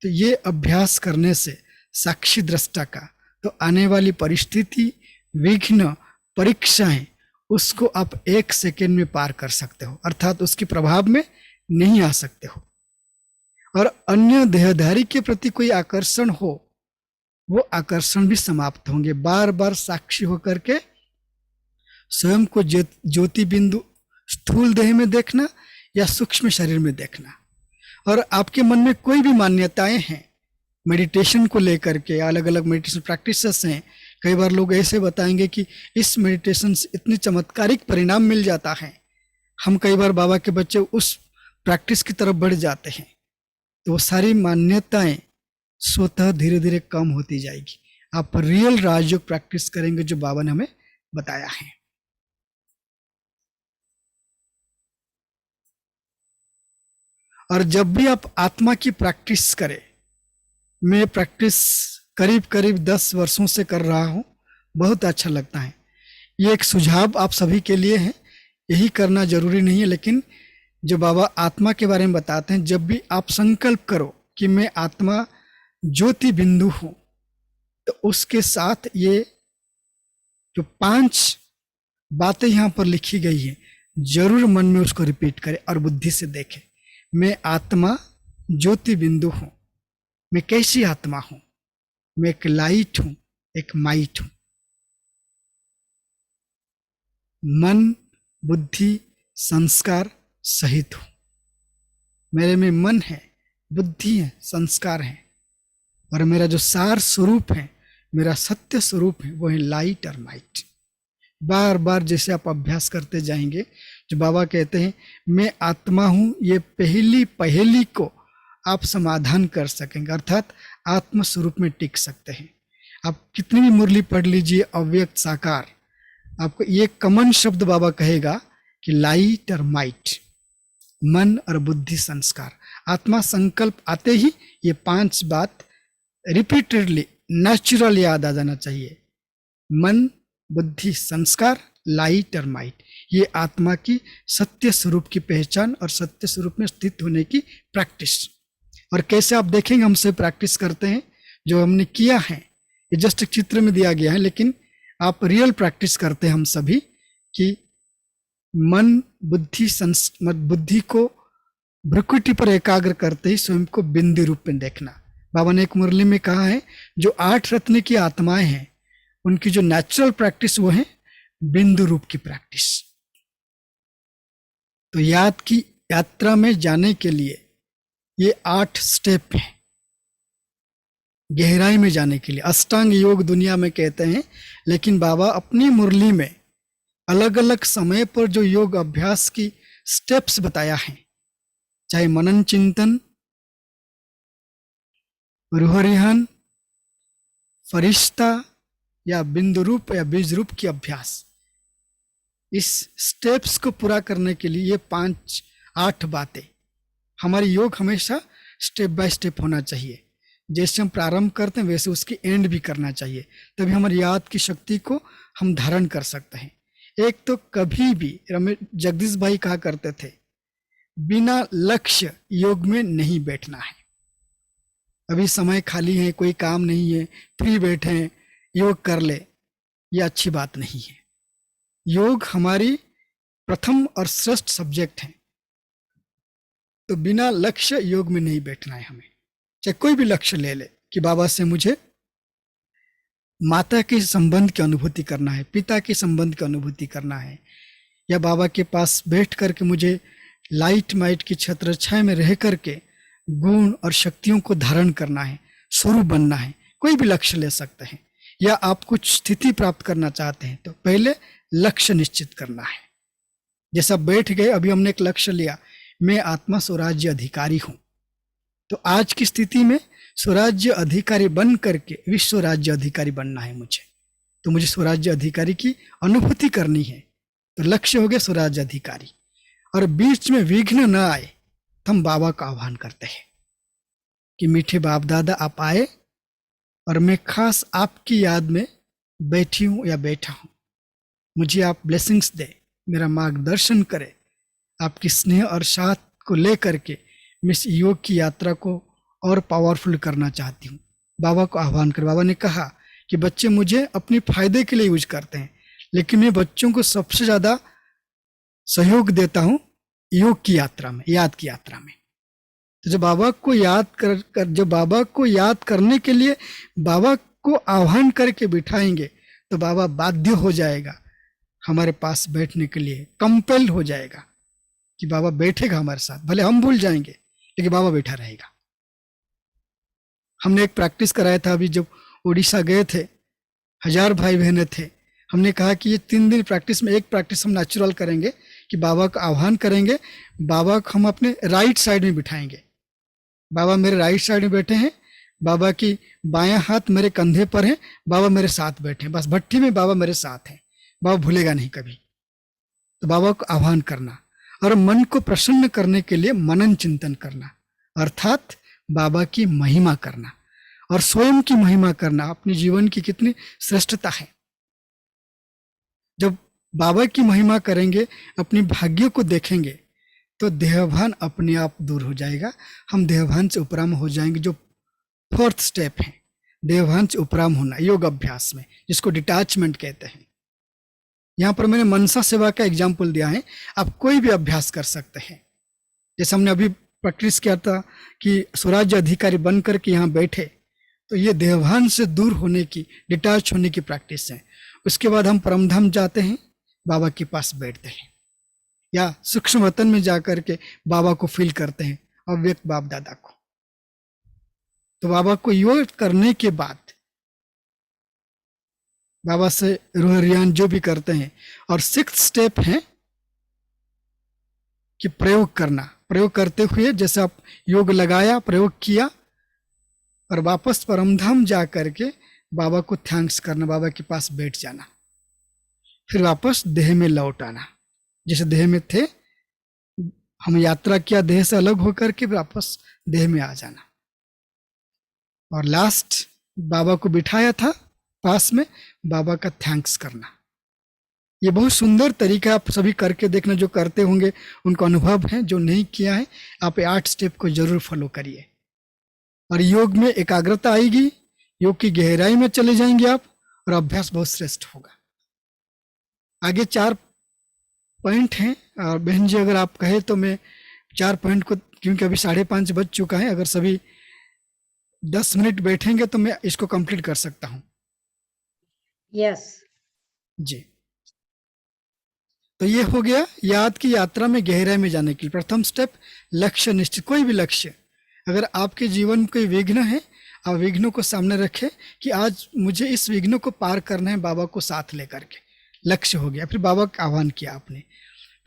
तो ये अभ्यास करने से साक्षी दृष्टा का तो आने वाली परिस्थिति, विघ्न, परीक्षाएं, उसको आप 1 सेकेंड में पार कर सकते हो, अर्थात उसके प्रभाव में नहीं आ सकते हो। और अन्य देहधारी के प्रति कोई आकर्षण हो, वो आकर्षण भी समाप्त होंगे। बार बार साक्षी होकर के स्वयं को ज्योति बिंदु स्थूल देह में देखना या सूक्ष्म शरीर में देखना। और आपके मन में कोई भी मान्यताएं हैं मेडिटेशन को लेकर के, अलग अलग मेडिटेशन प्रैक्टिसेस हैं, कई बार लोग ऐसे बताएंगे कि इस मेडिटेशन से इतनी चमत्कारिक परिणाम मिल जाता है, हम कई बार बाबा के बच्चे उस प्रैक्टिस की तरफ बढ़ जाते हैं, तो वो सारी मान्यताएं स्वतः धीरे धीरे कम होती जाएगी। आप रियल राजयोग प्रैक्टिस करेंगे जो बाबा ने हमें बताया है। और जब भी आप आत्मा की प्रैक्टिस करें, मैं प्रैक्टिस करीब करीब 10 वर्षों से कर रहा हूं, बहुत अच्छा लगता है। ये एक सुझाव आप सभी के लिए है, यही करना जरूरी नहीं है, लेकिन जो बाबा आत्मा के बारे में बताते हैं, जब भी आप संकल्प करो कि मैं आत्मा ज्योति बिंदु हूं, तो उसके साथ ये जो 5 बातें यहां पर लिखी गई है, जरूर मन में उसको रिपीट करें और बुद्धि से देखें। मैं आत्मा ज्योति बिंदु हूं। मैं कैसी आत्मा हूं? मैं एक लाइट हूं, एक माइट हूं। मन, बुद्धि, संस्कार सहित हूं। मेरे में मन है, बुद्धि है, संस्कार है, और मेरा जो सार स्वरूप है, मेरा सत्य स्वरूप है, वो है लाइट और माइट। बार बार जैसे आप अभ्यास करते जाएंगे, जो बाबा कहते हैं मैं आत्मा हूं, ये पहली को आप समाधान कर सकेंगे, अर्थात आत्म स्वरूप में टिक सकते हैं। आप कितनी भी मुरली पढ़ लीजिए, अव्यक्त साकार, आपको ये कॉमन शब्द बाबा कहेगा कि लाइट और माइट, मन और बुद्धि संस्कार। आत्मा संकल्प आते ही ये 5 बात रिपीटेडली नेचुरल याद आ जाना चाहिए। मन, बुद्धि, संस्कार, लाइट और माइट, ये आत्मा की सत्य स्वरूप की पहचान और सत्य स्वरूप में स्थित होने की प्रैक्टिस। और कैसे आप देखेंगे हमसे प्रैक्टिस करते हैं, जो हमने किया है ये जस्ट एक चित्र में दिया गया है, लेकिन आप रियल प्रैक्टिस करते हैं हम सभी कि मन, बुद्धि को भ्रुकुटी पर एकाग्र करते ही स्वयं को बिंदु रूप में देखना। बाबा ने एक मुरली में कहा है जो 8 रत्न की आत्माएं हैं उनकी जो नेचुरल प्रैक्टिस वो है बिंदु रूप की प्रैक्टिस। तो याद की यात्रा में जाने के लिए ये 8 स्टेप हैं, गहराई में जाने के लिए। अष्टांग योग दुनिया में कहते हैं, लेकिन बाबा अपनी मुरली में अलग अलग समय पर जो योग अभ्यास की स्टेप्स बताया है, चाहे मनन चिंतन, रूह रिहन, फरिश्ता या बिंदु रूप या बीज रूप की अभ्यास, इस स्टेप्स को पूरा करने के लिए ये 5-8 बातें। हमारी योग हमेशा स्टेप बाय स्टेप होना चाहिए। जैसे हम प्रारंभ करते हैं वैसे उसकी एंड भी करना चाहिए, तभी हमारी याद की शक्ति को हम धारण कर सकते हैं। एक तो कभी भी जगदीश भाई कहा करते थे, बिना लक्ष्य योग में नहीं बैठना है। अभी समय खाली है, कोई काम नहीं है, फ्री बैठे हैं, योग कर ले, ये अच्छी बात नहीं है। योग हमारी प्रथम और श्रेष्ठ सब्जेक्ट है, तो बिना लक्ष्य योग में नहीं बैठना है हमें। चाहे कोई भी लक्ष्य ले ले कि बाबा से मुझे माता के संबंध की अनुभूति करना है, पिता के संबंध की अनुभूति करना है, या बाबा के पास बैठ करके मुझे लाइट माइट की छत्रछाया में रह करके गुण और शक्तियों को धारण करना है, स्वरूप बनना है। कोई भी लक्ष्य ले सकते हैं। या आप कुछ स्थिति प्राप्त करना चाहते हैं तो पहले लक्ष्य निश्चित करना है। जैसा बैठ गए, अभी हमने एक लक्ष्य लिया, मैं आत्मा स्वराज्य अधिकारी हूं, तो आज की स्थिति में स्वराज्य अधिकारी बन करके विश्व राज्य अधिकारी बनना है मुझे। तो मुझे स्वराज्य अधिकारी की अनुभूति करनी है, तो लक्ष्य हो गया स्वराज्य अधिकारी। और बीच में विघ्न न आए तो हम बाबा का आह्वान करते हैं कि मीठे बाप दादा आप आए और मैं खास आपकी याद में बैठी हूं या बैठा हूं, मुझे आप ब्लेसिंग्स दे, मेरा मार्गदर्शन करे, आपकी स्नेह और साथ को लेकर के मैं इस योग की यात्रा को और पावरफुल करना चाहती हूँ। बाबा को आह्वान कर। बाबा ने कहा कि बच्चे मुझे अपने फायदे के लिए यूज करते हैं, लेकिन मैं बच्चों को सबसे ज्यादा सहयोग देता हूँ योग की यात्रा में, याद की यात्रा में। तो जब बाबा को याद करने के लिए बाबा को आह्वान करके बिठाएंगे तो बाबा बाध्य हो जाएगा हमारे पास बैठने के लिए, कंपेल्ड हो जाएगा कि बाबा बैठेगा हमारे साथ। भले हम भूल जाएंगे लेकिन बाबा बैठा रहेगा। हमने एक प्रैक्टिस कराया था, अभी जब उड़ीसा गए थे, 1000 भाई बहनें थे। हमने कहा कि ये 3 दिन प्रैक्टिस में एक प्रैक्टिस हम नेचुरल करेंगे कि बाबा का आह्वान करेंगे, बाबा को हम अपने राइट साइड में बिठाएंगे। बाबा मेरे राइट साइड में बैठे हैं, बाबा की बायां हाथ मेरे कंधे पर है, बाबा मेरे साथ बैठे हैं, बस भट्टी में बाबा मेरे साथ हैं, बाबा भूलेगा नहीं कभी। तो बाबा को आह्वान करना और मन को प्रसन्न करने के लिए मनन चिंतन करना, अर्थात बाबा की महिमा करना और स्वयं की महिमा करना, अपने जीवन की कितनी श्रेष्ठता है। जब बाबा की महिमा करेंगे, अपनी भाग्य को देखेंगे, तो देहभान अपने आप दूर हो जाएगा। हम देहभान से उपराम हो जाएंगे, जो 4th स्टेप है, देहभान से उपराम होना योग अभ्यास में, जिसको डिटैचमेंट कहते हैं। यहाँ पर मैंने मनसा सेवा का एग्जाम्पल दिया है, आप कोई भी अभ्यास कर सकते हैं। जैसे हमने अभी प्रैक्टिस किया था कि स्वराज्य अधिकारी बन करके यहाँ बैठे, तो ये देहभान से दूर होने की, डिटैच होने की प्रैक्टिस है। उसके बाद हम परमधाम जाते हैं, बाबा के पास बैठते हैं, या सूक्ष्म वतन में जाकर के बाबा को फील करते हैं, अव्यक्त बाप दादा को। तो बाबा को योग करने के बाद बाबा से रूह रियान जो भी करते हैं, और 6th स्टेप है कि प्रयोग करना। प्रयोग करते हुए जैसे आप योग लगाया, प्रयोग किया, और वापस परमधाम जा करके बाबा को थैंक्स करना, बाबा के पास बैठ जाना, फिर वापस देह में लौट आना। जैसे देह में थे, हम यात्रा किया देह से अलग होकर के वापस देह में आ जाना। और लास्ट बाबा को बिठाया था पास में, बाबा का थैंक्स करना। ये बहुत सुंदर तरीका, आप सभी करके देखना, जो करते होंगे उनको अनुभव है, जो नहीं किया है आप 8 स्टेप को जरूर फॉलो करिए। और योग में एकाग्रता आएगी, योग की गहराई में चले जाएंगे आप, और अभ्यास बहुत श्रेष्ठ होगा। आगे 4 पॉइंट हैं, और बहन जी अगर आप कहे तो मैं 4 पॉइंट को, क्योंकि अभी 5:30 बज चुका है, अगर सभी 10 मिनट बैठेंगे तो मैं इसको कंप्लीट कर सकता हूं। यस। जी, तो ये हो गया याद की यात्रा में गहराई में जाने के लिए। प्रथम स्टेप, लक्ष्य निश्चित। कोई भी लक्ष्य, अगर आपके जीवन में कोई विघ्न है, आप विघ्नों को सामने रखें कि आज मुझे इस विघ्न को पार करना है, बाबा को साथ लेकर के। लक्ष्य हो गया। फिर बाबा का आह्वान किया आपने,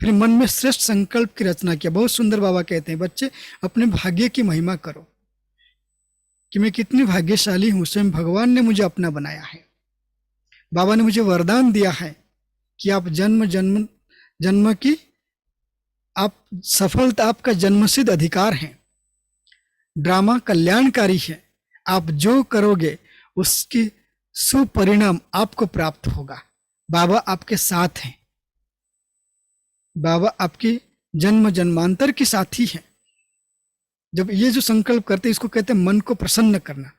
फिर मन में श्रेष्ठ संकल्प की रचना किया। बहुत सुंदर बाबा कहते हैं, बच्चे अपने भाग्य की महिमा करो कि मैं कितनी भाग्यशाली हूं, स्वयं भगवान ने मुझे अपना बनाया है। बाबा ने मुझे वरदान दिया है कि आप जन्म की आप सफलता आपका जन्मसिद्ध अधिकार है। ड्रामा कल्याणकारी है, आप जो करोगे उसकी सुपरिणाम आपको प्राप्त होगा। बाबा आपके साथ हैं, बाबा आपके जन्म जन्मांतर के साथी हैं। जब ये जो संकल्प करते हैं, इसको कहते हैं मन को प्रसन्न करना,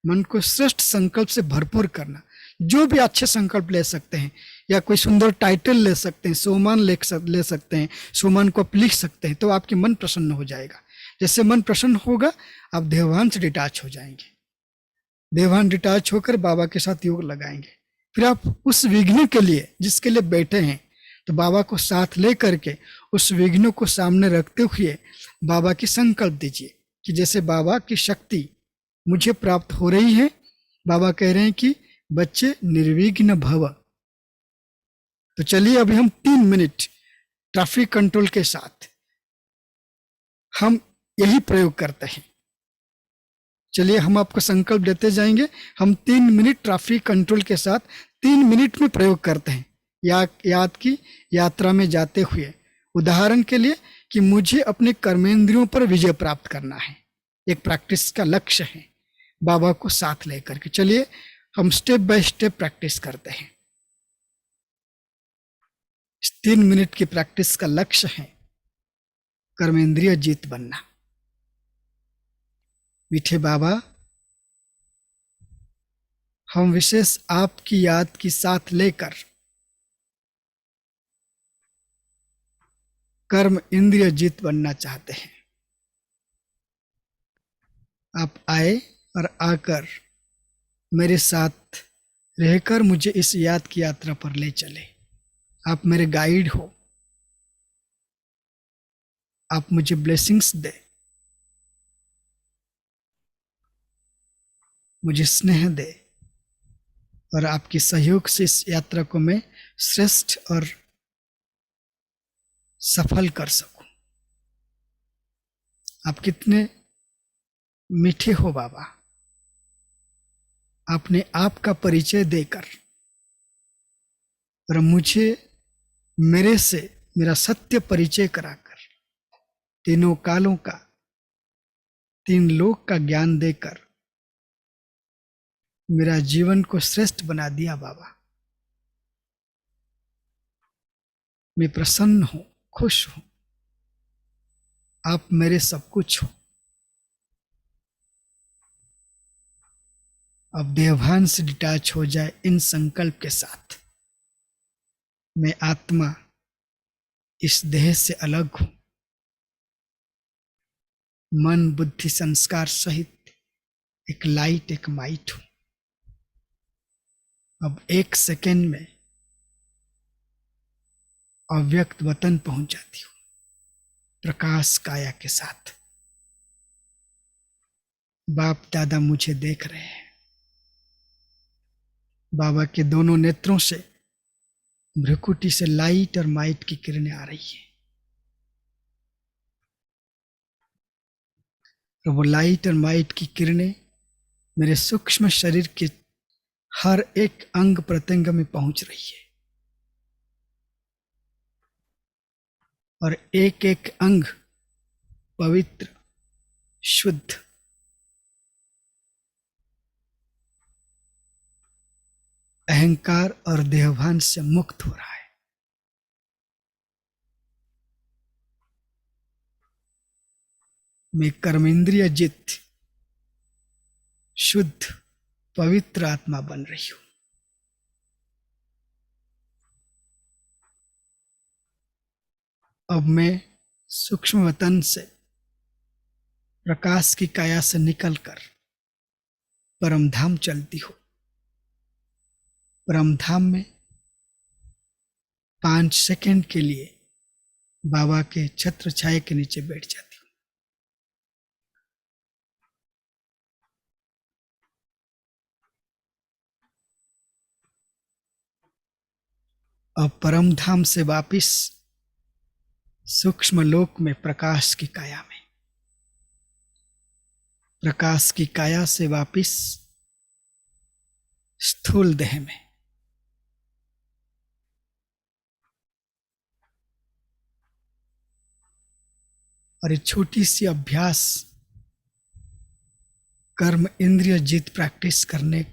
मन को श्रेष्ठ संकल्प से भरपूर करना। जो भी अच्छे संकल्प ले सकते हैं, या कोई सुंदर टाइटल ले सकते हैं, सोमान ले सकते हैं, सोमान को आप लिख सकते हैं, तो आपके मन प्रसन्न हो जाएगा। जैसे मन प्रसन्न होगा, आप देहभान से डिटैच हो जाएंगे। देहभान डिटैच होकर बाबा के साथ योग लगाएंगे। फिर आप उस विघ्न के लिए जिसके लिए बैठे हैं, तो बाबा को साथ ले करके उस विघ्न को सामने रखते हुए बाबा की संकल्प दीजिए कि जैसे बाबा की शक्ति मुझे प्राप्त हो रही है। बाबा कह रहे हैं कि बच्चे निर्विघ्न भव। तो चलिए अभी हम 3 मिनट ट्रैफिक कंट्रोल के साथ हम यही प्रयोग करते हैं। चलिए हम आपको संकल्प देते जाएंगे। हम 3 मिनट ट्रैफिक कंट्रोल के साथ 3 मिनट में प्रयोग करते हैं याद की यात्रा में जाते हुए। उदाहरण के लिए कि मुझे अपने कर्मेंद्रियों पर विजय प्राप्त करना है, एक प्रैक्टिस का लक्ष्य है, बाबा को साथ लेकर के। चलिए हम स्टेप बाय स्टेप प्रैक्टिस करते हैं। 3 मिनट की प्रैक्टिस का लक्ष्य है कर्मेंद्रिय जीत बनना। मीठे बाबा, हम विशेष आपकी याद की साथ लेकर कर्म इंद्रिय जीत बनना चाहते हैं। आप आए और आकर मेरे साथ रहकर मुझे इस याद की यात्रा पर ले चले। आप मेरे गाइड हो, आप मुझे ब्लेसिंग्स दे, मुझे स्नेह दे, और आपके सहयोग से इस यात्रा को मैं श्रेष्ठ और सफल कर सकूं। आप कितने मीठे हो बाबा, आपने आपका परिचय देकर और मुझे मेरे से मेरा सत्य परिचय कराकर तीनों कालों का, 3 लोक का ज्ञान देकर मेरा जीवन को श्रेष्ठ बना दिया बाबा। मैं प्रसन्न हूं, खुश हूं, आप मेरे सब कुछ हो। अब देहभान से डिटैच हो जाए इन संकल्प के साथ। मैं आत्मा इस देह से अलग हूं, मन बुद्धि संस्कार सहित एक लाइट, एक माइट हूं। अब 1 सेकेंड में अव्यक्त वतन पहुंच जाती हूं प्रकाश काया के साथ। बाप दादा मुझे देख रहे हैं। बाबा के दोनों नेत्रों से भ्रुकुटी से लाइट और माइट की किरणें आ रही है। और वो लाइट और माइट की किरणें मेरे सूक्ष्म शरीर के हर एक अंग प्रत्यंग में पहुंच रही है और एक एक अंग पवित्र, शुद्ध, अहंकार और देहभान से मुक्त हो रहा है। मैं कर्मेंद्रिय जित शुद्ध पवित्र आत्मा बन रही हूं। अब मैं सूक्ष्म वतन से प्रकाश की काया से निकलकर परमधाम चलती हूं। परमधाम में 5 सेकंड के लिए बाबा के छत्र छाया के नीचे बैठ जाती हूं। अब परमधाम से वापिस सूक्ष्म लोक में प्रकाश की काया में, प्रकाश की काया से वापिस स्थूल देह में। और ये छोटी सी अभ्यास कर्म इंद्रिय जीत प्रैक्टिस करने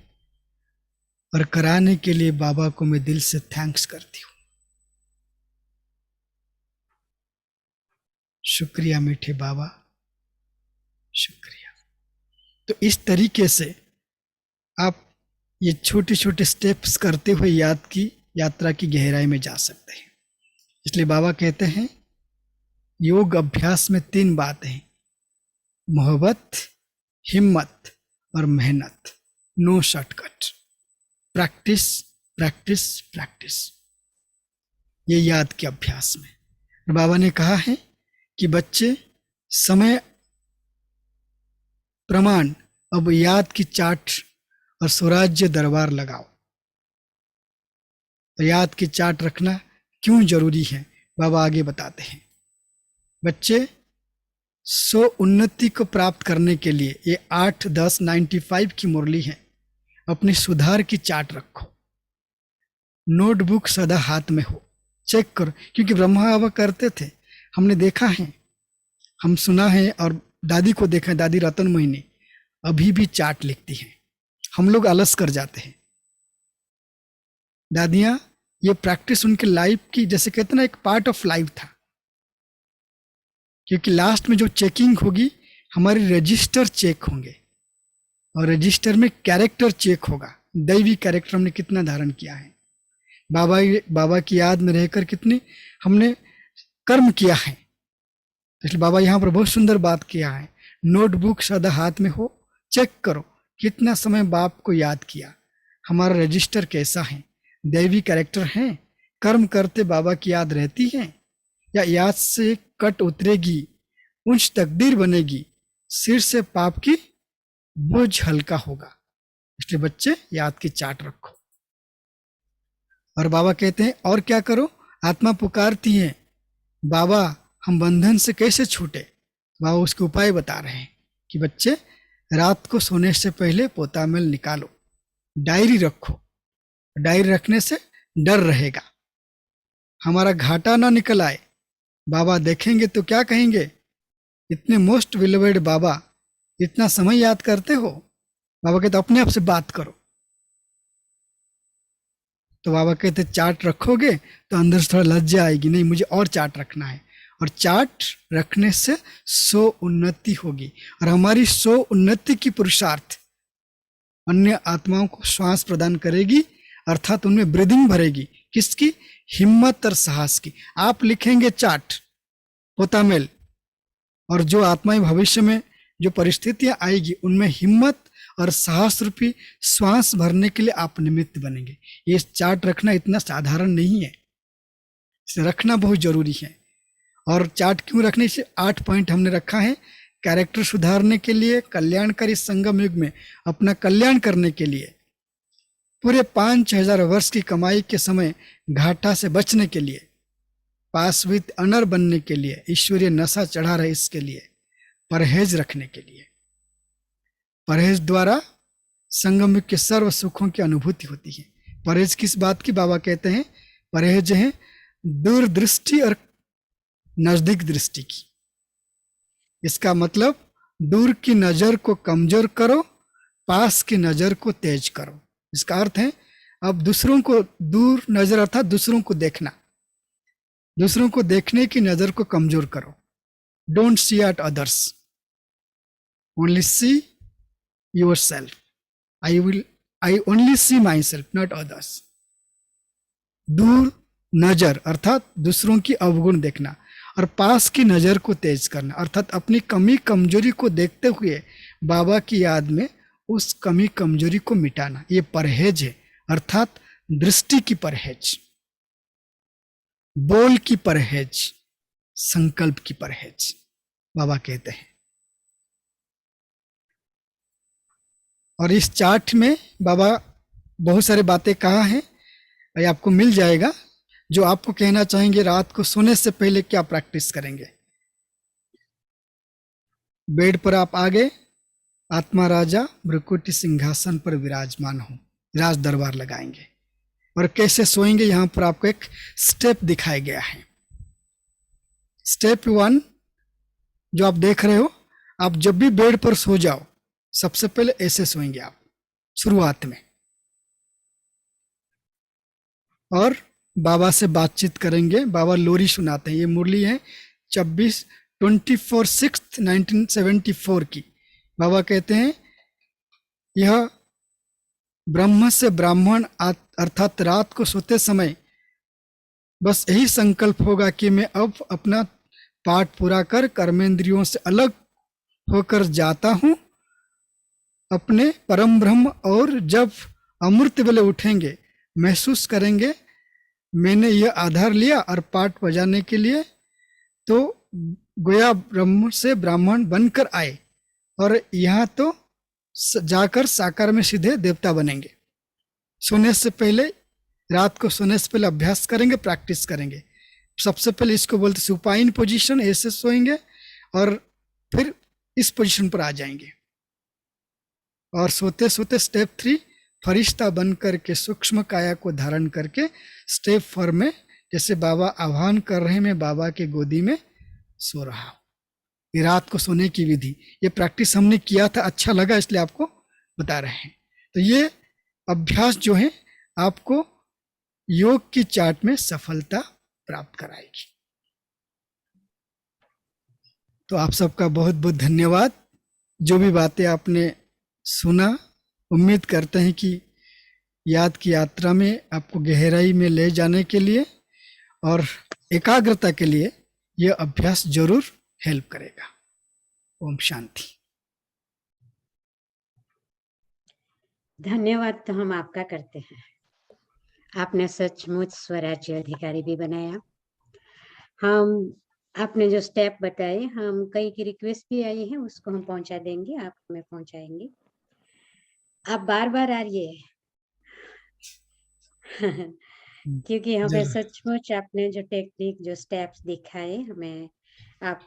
और कराने के लिए बाबा को मैं दिल से थैंक्स करती हूं। शुक्रिया मीठे बाबा, शुक्रिया। तो इस तरीके से आप ये छोटे छोटे स्टेप्स करते हुए याद की यात्रा की गहराई में जा सकते हैं। इसलिए बाबा कहते हैं योग अभ्यास में 3 बातें हैं, मोहब्बत, हिम्मत और मेहनत। No shortcut, practice practice practice, ये याद के अभ्यास में। और बाबा ने कहा है कि बच्चे समय प्रमाण अब याद की चाट और स्वराज्य दरबार लगाओ। तो याद की चाट रखना क्यों जरूरी है, बाबा आगे बताते हैं। बच्चे स्व उन्नति को प्राप्त करने के लिए ये 8, 10, 95 की मुरली है। अपनी सुधार की चाट रखो, नोटबुक सदा हाथ में हो, चेक करो। क्योंकि ब्रह्मा बाबा करते थे, हमने देखा है, हम सुना है और दादी को देखा है, दादी रतन मोहिनी अभी भी चार्ट लिखती हैं। हम लोग आलस कर जाते हैं। दादियां ये प्रैक्टिस उनके लाइफ की, जैसे कहते ना, एक पार्ट ऑफ लाइफ था। क्योंकि लास्ट में जो चेकिंग होगी, हमारे रजिस्टर चेक होंगे और रजिस्टर में कैरेक्टर चेक होगा, दैवी कैरेक्टर हमने कितना धारण किया है, बाबा की याद में रहकर कितने हमने कर्म किया है। इसलिए बाबा यहाँ पर बहुत सुंदर बात किया है, नोटबुक सदा हाथ में हो, चेक करो कितना समय बाप को याद किया, हमारा रजिस्टर कैसा है, दैवी कैरेक्टर है, कर्म करते बाबा की याद रहती है या याद से कट उतरेगी, उच्च तकदीर बनेगी, सिर से पाप की बोझ हल्का होगा। इसलिए बच्चे याद की चाट रखो। और बाबा कहते हैं और क्या करो, आत्मा पुकारती है, बाबा हम बंधन से कैसे छूटे। बाबा उसके उपाय बता रहे हैं कि बच्चे रात को सोने से पहले पोतामेल निकालो, डायरी रखो, डायरी रखने से डर रहेगा, हमारा घाटा ना निकल आए। बाबा देखेंगे तो क्या कहेंगे, इतने मोस्ट बिलोवेड बाबा इतना समय याद करते हो। बाबा कहते अपने आप से बात करो। तो बाबा कहते चार्ट रखोगे तो अंदर से थोड़ा लज्जा आएगी, नहीं मुझे और चार्ट रखना है। और चार्ट रखने से स्व उन्नति होगी और हमारी स्व उन्नति की पुरुषार्थ अन्य आत्माओं को श्वास प्रदान करेगी, अर्थात उनमें ब्रीदिंग भरेगी। किसकी? हिम्मत और साहस की। आप लिखेंगे चार्ट पोतामेल, और जो आत्माएं भविष्य में जो परिस्थितियां आएगी उनमें हिम्मत और साहस रूपी श्वास भरने के लिए आप निमित्त बनेंगे। ये चार्ट रखना इतना साधारण नहीं है, इसे रखना बहुत जरूरी है। और चार्ट क्यों रखने से 8 पॉइंट हमने रखा है, कैरेक्टर सुधारने के लिए, कल्याणकारी संगम युग में अपना कल्याण करने के लिए, पूरे 5000 वर्ष की कमाई के समय घाटा से बचने के लिए, पास विद अनर बनने के लिए, ईश्वरीय नशा चढ़ा रहे इसके लिए, परहेज रखने के लिए। परहेज द्वारा संगम युग के सर्व सुखों की अनुभूति होती है। परहेज किस बात की? बाबा कहते हैं परहेज है दूरदृष्टि और नजदीक दृष्टि की। इसका मतलब दूर की नजर को कमजोर करो, पास की नजर को तेज करो। इसका अर्थ है अब दूसरों को दूर नजर अर्थात दूसरों को देखना, दूसरों को देखने की नजर को कमजोर करो। Don't see at others, only see yourself. I only see myself, not others. दूर नजर अर्थात दूसरों की अवगुण देखना, और पास की नजर को तेज करना अर्थात अपनी कमी कमजोरी को देखते हुए बाबा की याद में उस कमी कमजोरी को मिटाना। ये परहेज है, अर्थात दृष्टि की परहेज, बोल की परहेज, संकल्प की परहेज बाबा कहते हैं। और इस चार्ट में बाबा बहुत सारी बातें कहा है, ये आपको मिल जाएगा। जो आपको कहना चाहेंगे रात को सोने से पहले क्या प्रैक्टिस करेंगे। बेड पर आप आगे, आत्मा राजा भ्रुकुटी सिंहासन पर विराजमान हो, राज दरबार लगाएंगे। और कैसे सोएंगे, यहां पर आपको एक स्टेप दिखाया गया है। स्टेप 1 जो आप देख रहे हो, आप जब भी बेड पर सो जाओ सबसे पहले ऐसे सोएंगे आप शुरुआत में, और बाबा से बातचीत करेंगे। बाबा लोरी सुनाते हैं, ये मुरली है 24/6/1974 की। बाबा कहते हैं यह ब्रह्म से ब्राह्मण अर्थात रात को सोते समय बस यही संकल्प होगा कि मैं अब अपना पाठ पूरा कर कर्मेंद्रियों से अलग होकर जाता हूं अपने परम ब्रह्म, और जब अमृत वेले उठेंगे महसूस करेंगे मैंने यह आधार लिया और पाठ बजाने के लिए तो गोया ब्रह्म से ब्राह्मण बनकर आए, और यहाँ तो जाकर साकार में सीधे देवता बनेंगे। सोने से पहले, रात को सोने से पहले अभ्यास करेंगे, प्रैक्टिस करेंगे। सबसे पहले इसको बोलते सुपाइन पोजीशन, ऐसे सोएंगे और फिर इस पोजीशन पर आ जाएंगे। और सोते सोते स्टेप 3 फरिश्ता बन करके सूक्ष्म काया को धारण करके स्टेप 4 में जैसे बाबा आह्वान कर रहे हैं, मैं बाबा के गोदी में सो रहा हूं। ये रात को सोने की विधि, ये प्रैक्टिस हमने किया था, अच्छा लगा इसलिए आपको बता रहे हैं। तो ये अभ्यास जो है आपको योग की चार्ट में सफलता प्राप्त कराएगी। तो आप सबका बहुत बहुत धन्यवाद। जो भी बातें आपने सुना, उम्मीद करते हैं कि याद की यात्रा में आपको गहराई में ले जाने के लिए और एकाग्रता के लिए यह अभ्यास जरूर हेल्प करेगा। ओम शांति। धन्यवाद तो हम आपका करते हैं, आपने सचमुच स्वराज्य अधिकारी भी बनाया। हम आपने जो स्टेप बताए, हम कई की रिक्वेस्ट भी आई है, उसको हम पहुंचा देंगे, आप हमें पहुंचाएंगे। आप बार बार आ रही है क्योंकि हमें सचमुच आपने जो टेक्निक, जो स्टेप्स दिखाए, आप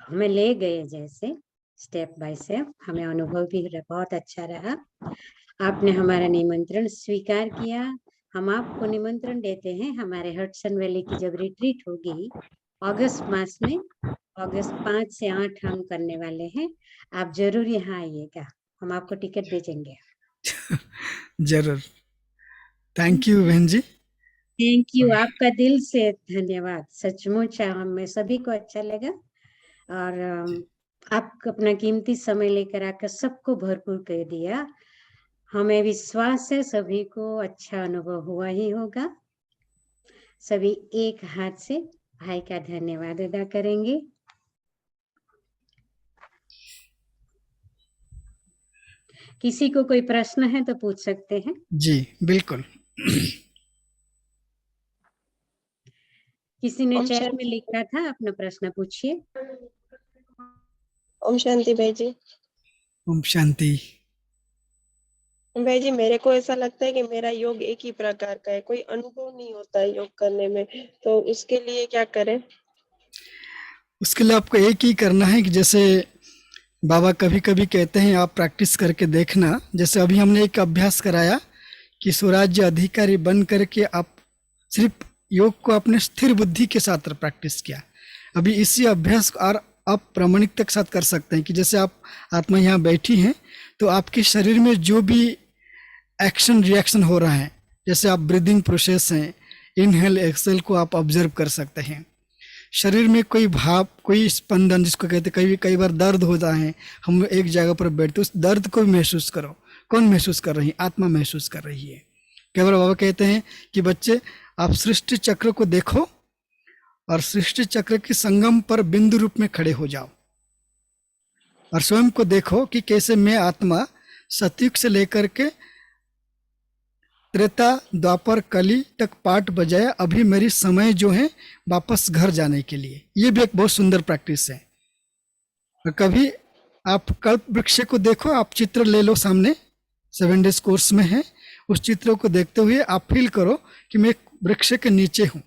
हमें ले गए जैसे स्टेप बाय स्टेप, हमें अनुभव भी बहुत अच्छा रहा। आपने हमारा निमंत्रण स्वीकार किया। हम आपको निमंत्रण देते हैं, हमारे हडसन वैली की जब रिट्रीट होगी अगस्त मास में, अगस्त 5 से 8 हम करने वाले हैं, आप जरूर यहाँ आइएगा, हम आपको टिकट भेजेंगे। जरूर। थैंक यू बहन जी। थैंक यू, आपका दिल से धन्यवाद। सचमुच हमें सभी को अच्छा लगा, और आप अपना कीमती समय लेकर आकर सबको भरपूर कर दिया। हमें विश्वास है सभी को अच्छा अनुभव हुआ ही होगा। सभी एक हाथ से भाई का धन्यवाद अदा करेंगे। किसी को कोई प्रश्न है तो पूछ सकते हैं। जी बिल्कुल। किसी ने चैट में लिखा था, अपना प्रश्न पूछिए। ओम शांति भाई जी। ओम शांति। भाई जी, मेरे को ऐसा लगता है कि मेरा योग एक ही प्रकार का है, कोई अनुभव नहीं होता है योग करने में, तो उसके लिए क्या करें? उसके लिए आपको एक ही करना है कि जैसे बाबा कभी कभी कहते हैं आप प्रैक्टिस करके देखना, जैसे अभी हमने एक अभ्यास कराया कि स्वराज्य अधिकारी बन करके आप सिर्फ योग को अपने स्थिर बुद्धि के साथ प्रैक्टिस किया। अभी इसी अभ्यास को और आप प्रामाणिकता के साथ कर सकते हैं कि जैसे आप आत्मा यहाँ बैठी हैं तो आपके शरीर में जो भी एक्शन रिएक्शन हो रहा है, जैसे आप ब्रीदिंग प्रोसेस है, इनहेल एक्सेल को आप ऑब्जर्व कर सकते हैं। शरीर में कोई भाव, कोई स्पंदन जिसको कहते हैं, कई बार दर्द होता है, हम एक जगह पर बैठते उस दर्द को भी महसूस करो। कौन महसूस कर रही है? आत्मा महसूस कर रही है। कई बार बाबा कहते हैं कि बच्चे आप सृष्टि चक्र को देखो और सृष्टि चक्र के संगम पर बिंदु रूप में खड़े हो जाओ और स्वयं को देखो कि कैसे मैं आत्मा सतयुग से लेकर के त्रेता द्वापर कली तक पाठ बजाया, अभी मेरी समय जो है वापस घर जाने के लिए। ये भी एक बहुत सुंदर प्रैक्टिस है। और कभी आप कल्प वृक्ष को देखो, आप चित्र ले लो सामने, 7 डेज कोर्स में है, उस चित्र को देखते हुए आप फील करो कि मैं एक वृक्ष के नीचे हूं,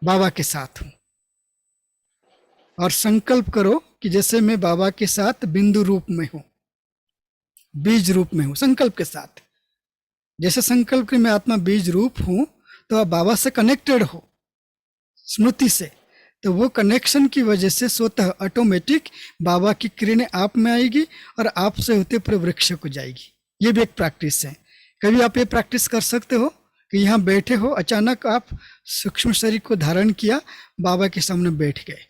बाबा के साथ हूं, और संकल्प करो कि जैसे मैं बाबा के साथ बिंदु रूप में हूं, बीज रूप में हूं, संकल्प के साथ। जैसे संकल्प कि मैं आत्मा बीज रूप हूं, तो आप बाबा से कनेक्टेड हो स्मृति से, तो वो कनेक्शन की वजह से स्वतः ऑटोमेटिक बाबा की किरणें आप में आएगी और आपसे होते पूरे वृक्ष को जाएगी। ये भी एक प्रैक्टिस है। कभी आप ये प्रैक्टिस कर सकते हो कि यहाँ बैठे हो, अचानक आप सूक्ष्म शरीर को धारण किया, बाबा के सामने बैठ गए।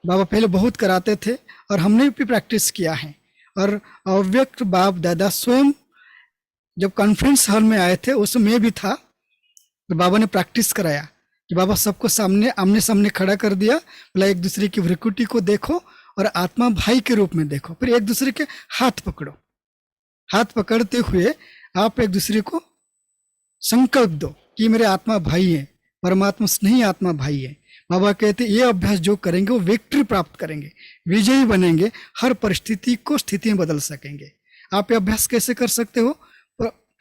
बाबा पहले बहुत कराते थे और हमने भी प्रैक्टिस किया है। और अव्यक्त बाप दादा स्वयं जब कॉन्फ्रेंस हॉल में आए थे, उसमें मैं भी था, तो बाबा ने प्रैक्टिस कराया कि बाबा सबको सामने आमने सामने खड़ा कर दिया, बोला एक दूसरे की भ्रिकुटी को देखो और आत्मा भाई के रूप में देखो, फिर एक दूसरे के हाथ पकड़ो। हाथ पकड़ते हुए आप एक दूसरे को संकल्प दो कि मेरे आत्मा भाई है, परमात्मा स्नेही आत्मा भाई है। बाबा कहते ये अभ्यास जो करेंगे वो विक्ट्री प्राप्त करेंगे, विजयी बनेंगे, हर परिस्थिति को स्थिति में बदल सकेंगे। आप ये अभ्यास कैसे कर सकते हो?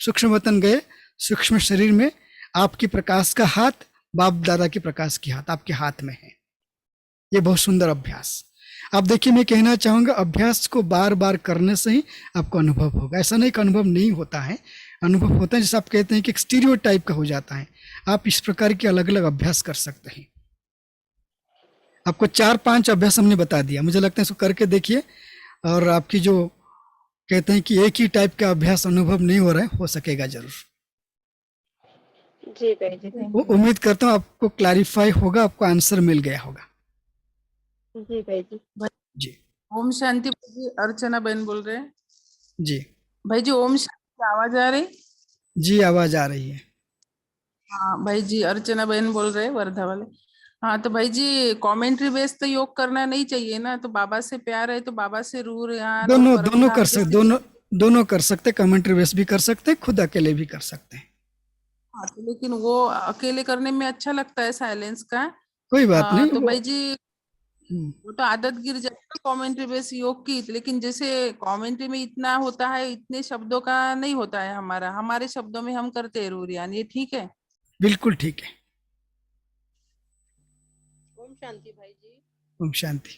सूक्ष्म वतन गए, सूक्ष्म शरीर में आपकी प्रकाश का हाथ, बाप दादा की प्रकाश की हाथ आपके हाथ में है। ये बहुत सुंदर अभ्यास। आप देखिए, मैं कहना चाहूंगा अभ्यास को बार बार करने से ही आपको अनुभव होगा। ऐसा नहीं कि अनुभव नहीं होता है, अनुभव होता है। जैसे आप कहते हैं कि एक स्टीरियोटाइप का हो जाता है। आप इस प्रकार के अलग अलग अभ्यास कर सकते हैं। आपको 4-5 अभ्यास हमने बता दिया, मुझे लगता है इसको करके देखिए और आपकी जो कहते हैं कि एक ही टाइप का अभ्यास अनुभव नहीं हो रहा है, हो सकेगा जरूर। जी भाई जी। वो उम्मीद करता हूँ आपको क्लैरिफाई होगा, आपको आंसर मिल गया होगा। जी भाई जी। जी ओम शांति भाई जी, अर्चना बहन बोल रहे हैं। जी भाई जी ओम शांति, आवाज आ रही? जी आवाज आ रही है। हाँ भाई जी, अर्चना बहन बोल रहे हैं वर्धा वाले। हाँ तो भाई जी, कमेंट्री बेस तो योग करना नहीं चाहिए ना, तो बाबा से प्यार है तो बाबा से रूर यार और दोनों परम धाम कर के सकते, स्थिति- दोनों कर सकते, कमेंट्री बेस भी कर सकते, खुद अकेले भी कर सकते हैं। हाँ, तो लेकिन वो अकेले करने में अच्छा लगता है साइलेंस का। कोई बात नहीं। तो भाई जी हम्म, वो तो आदत गिर जाएगी कमेंट्री बेस योग की, लेकिन जैसे कमेंट्री में इतना होता है, इतने शब्दों का नहीं होता है हमारे शब्दों में हम करते हैं रूर यान, ये ठीक है? बिल्कुल ठीक है। ओम शांति भाई जी। ओम शांति।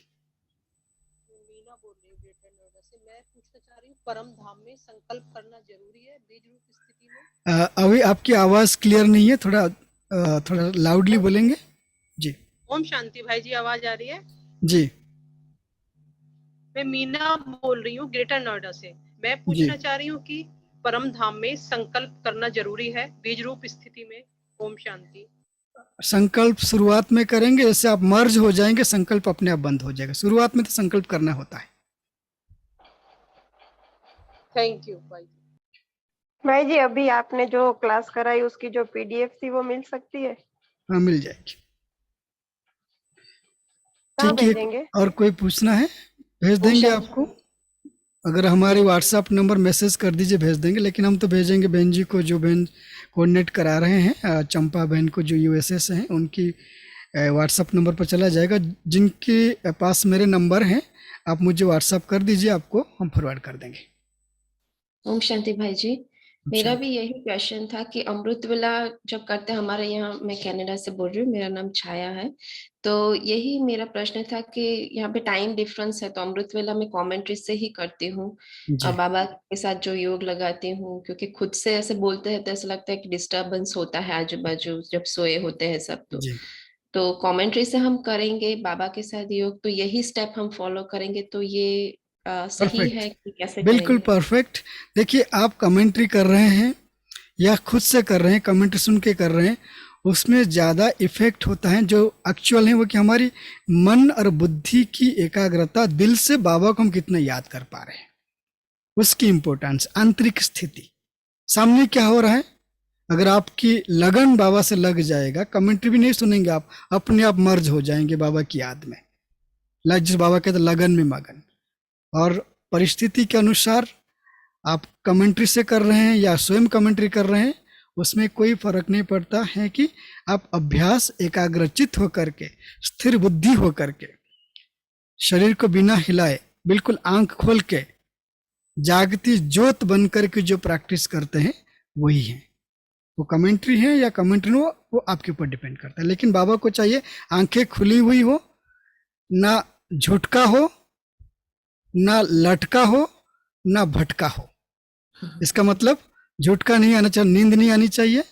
मैं मीना बोल रही हूँ ग्रेटर नोएडा से। मैं पूछना चाह रही हूँ, परम धाम में संकल्प करना जरूरी है बीज रूप स्थिति में? अभी आपकी आवाज क्लियर नहीं है, थोड़ा लाउडली बोलेंगे। जी ओम शांति भाई जी, आवाज आ रही है? जी मैं मीना बोल रही हूँ ग्रेटर नोएडा से। मैं जी। पूछना चाह रही हूँ कि परम धाम में संकल्प करना जरूरी है बीज रूप स्थिति में? ओम शांति। संकल्प शुरुआत में करेंगे, जैसे आप मर्ज हो जाएंगे संकल्प अपने आप बंद हो जाएगा। शुरुआत में तो संकल्प करना होता है। थैंक यू भाई जी। भाई जी अभी आपने जो क्लास कराई उसकी जो पीडीएफ थी वो मिल सकती है? हाँ मिल जाएगी। कहाँ ठीक है, भेजेंगे? और कोई पूछना है भेज देंगे शांति। आपको। अगर हमारी व्हाट्सएप नंबर मैसेज कर दीजिए, भेज देंगे। लेकिन हम तो भेजेंगे बहन जी को, जो बहन कोऑर्डिनेट करा रहे हैं, चंपा बहन को जो यूएसए से हैं, उनकी व्हाट्सएप नंबर पर चला जाएगा। जिनके पास मेरे नंबर हैं आप मुझे व्हाट्सएप कर दीजिए, आपको हम फॉरवर्ड कर देंगे। ओम शांति भाई जी, मेरा भी यही क्वेश्चन था कि अमृत वेला जब करते हैं हमारे यहाँ, मैं कनाडा से बोल रही हूँ, मेरा नाम छाया है। तो यही मेरा प्रश्न था कि यहाँ पे टाइम डिफरेंस है, तो अमृत वेला में कमेंट्री से ही करती हूँ जी और बाबा के साथ जो योग लगाती हूँ, क्योंकि खुद से ऐसे बोलते हैं तो ऐसा लगता है कि डिस्टरबेंस होता है आजू बाजू जब सोए होते हैं सब। जी तो कमेंट्री से हम करेंगे बाबा के साथ योग, तो यही स्टेप हम फॉलो करेंगे, तो ये सही परफेक्ट, है कि कैसे बिल्कुल करेंगे? परफेक्ट। देखिए, आप कमेंट्री कर रहे हैं या खुद से कर रहे हैं, कमेंट्री सुन के कर रहे हैं, उसमें ज़्यादा इफेक्ट होता है। जो एक्चुअल है वो कि हमारी मन और बुद्धि की एकाग्रता, दिल से बाबा को हम कितना याद कर पा रहे हैं, उसकी इंपॉर्टेंस, आंतरिक स्थिति, सामने क्या हो रहा है। अगर आपकी लगन बाबा से लग जाएगा, कमेंट्री भी नहीं सुनेंगे आप, अपने आप मर्ज हो जाएंगे बाबा की याद में, जिस बाबा कहते लगन में मगन। और परिस्थिति के अनुसार आप कमेंट्री से कर रहे हैं या स्वयं कमेंट्री कर रहे हैं, उसमें कोई फर्क नहीं पड़ता है कि आप अभ्यास एकाग्रचित होकर के, स्थिर बुद्धि होकर के, शरीर को बिना हिलाए, बिल्कुल आंख खोल के, जागती ज्योत बनकर के जो प्रैक्टिस करते हैं वही है। वो कमेंट्री है या कमेंट्री हो, वो आपके ऊपर डिपेंड करता है। लेकिन बाबा को चाहिए आंखें खुली हुई हो, ना झुटका हो, ना लटका हो, ना भटका हो। इसका मतलब झुटका नहीं आना चाहिए, नींद नहीं आनी चाहिए,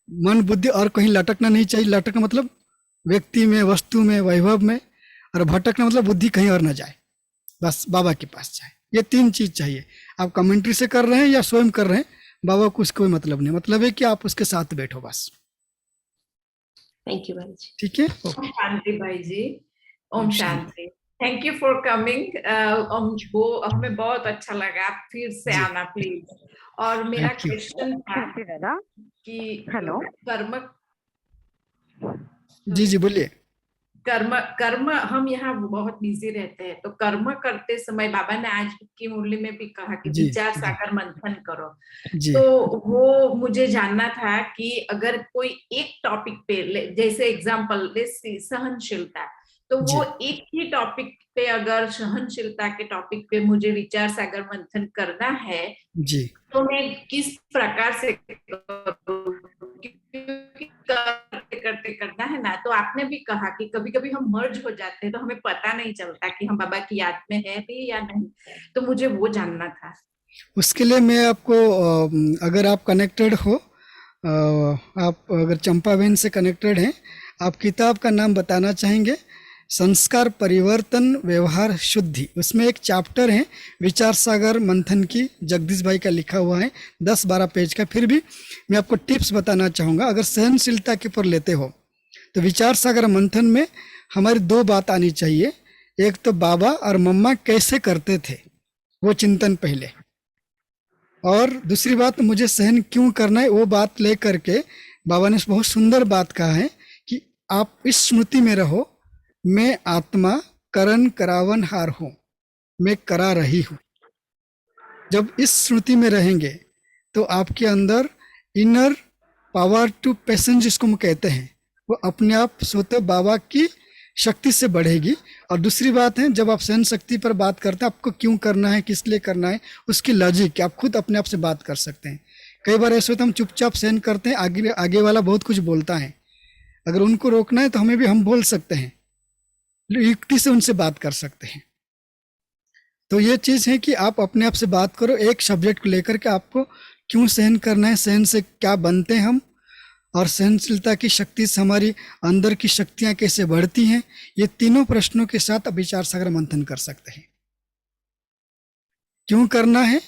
मन बुद्धि और कहीं लटकना नहीं चाहिए। लटकना मतलब व्यक्ति में, वस्तु में, वैभव में, और भटकना मतलब बुद्धि कहीं और ना जाए, बस बाबा के पास जाए। ये 3 चीज चाहिए। आप कमेंट्री से कर रहे हैं या स्वयं कर रहे हैं, बाबा को उसका कोई मतलब नहीं, मतलब है कि आप उसके साथ बैठो बस। थैंक यू भाई जी। ठीक है, ओम शांति भाई जी, ओम ओम शांति। Thank you for coming. वो हमें बहुत अच्छा लगा, आप फिर से जी। आना प्लीज। और मेरा Thank you. क्वेश्चन था कि हेलो। कर्म जी जी बोलिए। कर्म हम यहाँ बहुत बिजी रहते हैं, तो कर्म करते समय बाबा ने आज की मुरली में भी कहा कि जी, विचार जी। सागर मंथन करो। जी तो वो मुझे जानना था कि अगर कोई एक टॉपिक पे जैसे एग्जांपल सहनशीलता, तो वो एक ही टॉपिक पे, अगर सहनशीलता के टॉपिक पे मुझे विचार सागर मंथन करना है, जी तो मैं किस प्रकार से करूं? क्योंकि करते करते करना है ना। तो आपने भी कहा कि कभी कभी हम मर्ज हो जाते हैं तो हमें पता नहीं चलता कि हम बाबा की याद में है भी या नहीं, तो मुझे वो जानना था। उसके लिए मैं आपको, अगर आप कनेक्टेड हो, आप अगर चंपा बहन से कनेक्टेड हैं, आप किताब का नाम बताना चाहेंगे? संस्कार परिवर्तन व्यवहार शुद्धि, उसमें एक चैप्टर है विचार सागर मंथन की, जगदीश भाई का लिखा हुआ है, 10-12 पेज का। फिर भी मैं आपको टिप्स बताना चाहूँगा। अगर सहनशीलता के ऊपर लेते हो तो विचार सागर मंथन में हमारी 2 बात आनी चाहिए। एक तो बाबा और मम्मा कैसे करते थे, वो चिंतन पहले, और दूसरी बात मुझे सहन क्यों करना है, वो बात लेकर के बाबा ने बहुत सुंदर बात कहा है कि आप इस स्मृति में रहो, मैं आत्मा करन करावन हार हूं, मैं करा रही हूं। जब इस स्मृति में रहेंगे तो आपके अंदर इनर पावर टू पैसेंज जिसको हम कहते हैं, वो अपने आप स्वतः बाबा की शक्ति से बढ़ेगी। और दूसरी बात है, जब आप सहन शक्ति पर बात करते हैं, आपको क्यों करना है, किस लिए करना है, उसकी लॉजिक आप खुद अपने आप से बात कर सकते हैं। कई बार ऐसे होता है हम चुपचाप सहन करते हैं, आगे वाला बहुत कुछ बोलता है, अगर उनको रोकना है तो हमें भी हम बोल सकते हैं, युक्ति से उनसे बात कर सकते हैं। तो ये चीज है कि आप अपने आप से बात करो, एक सब्जेक्ट को लेकर के आपको क्यों सहन करना है, सहन से क्या बनते हैं हम, और सहनशीलता की शक्ति से हमारी अंदर की शक्तियां कैसे बढ़ती हैं। ये तीनों प्रश्नों के साथ आप विचार सागर मंथन कर सकते हैं। क्यों करना है,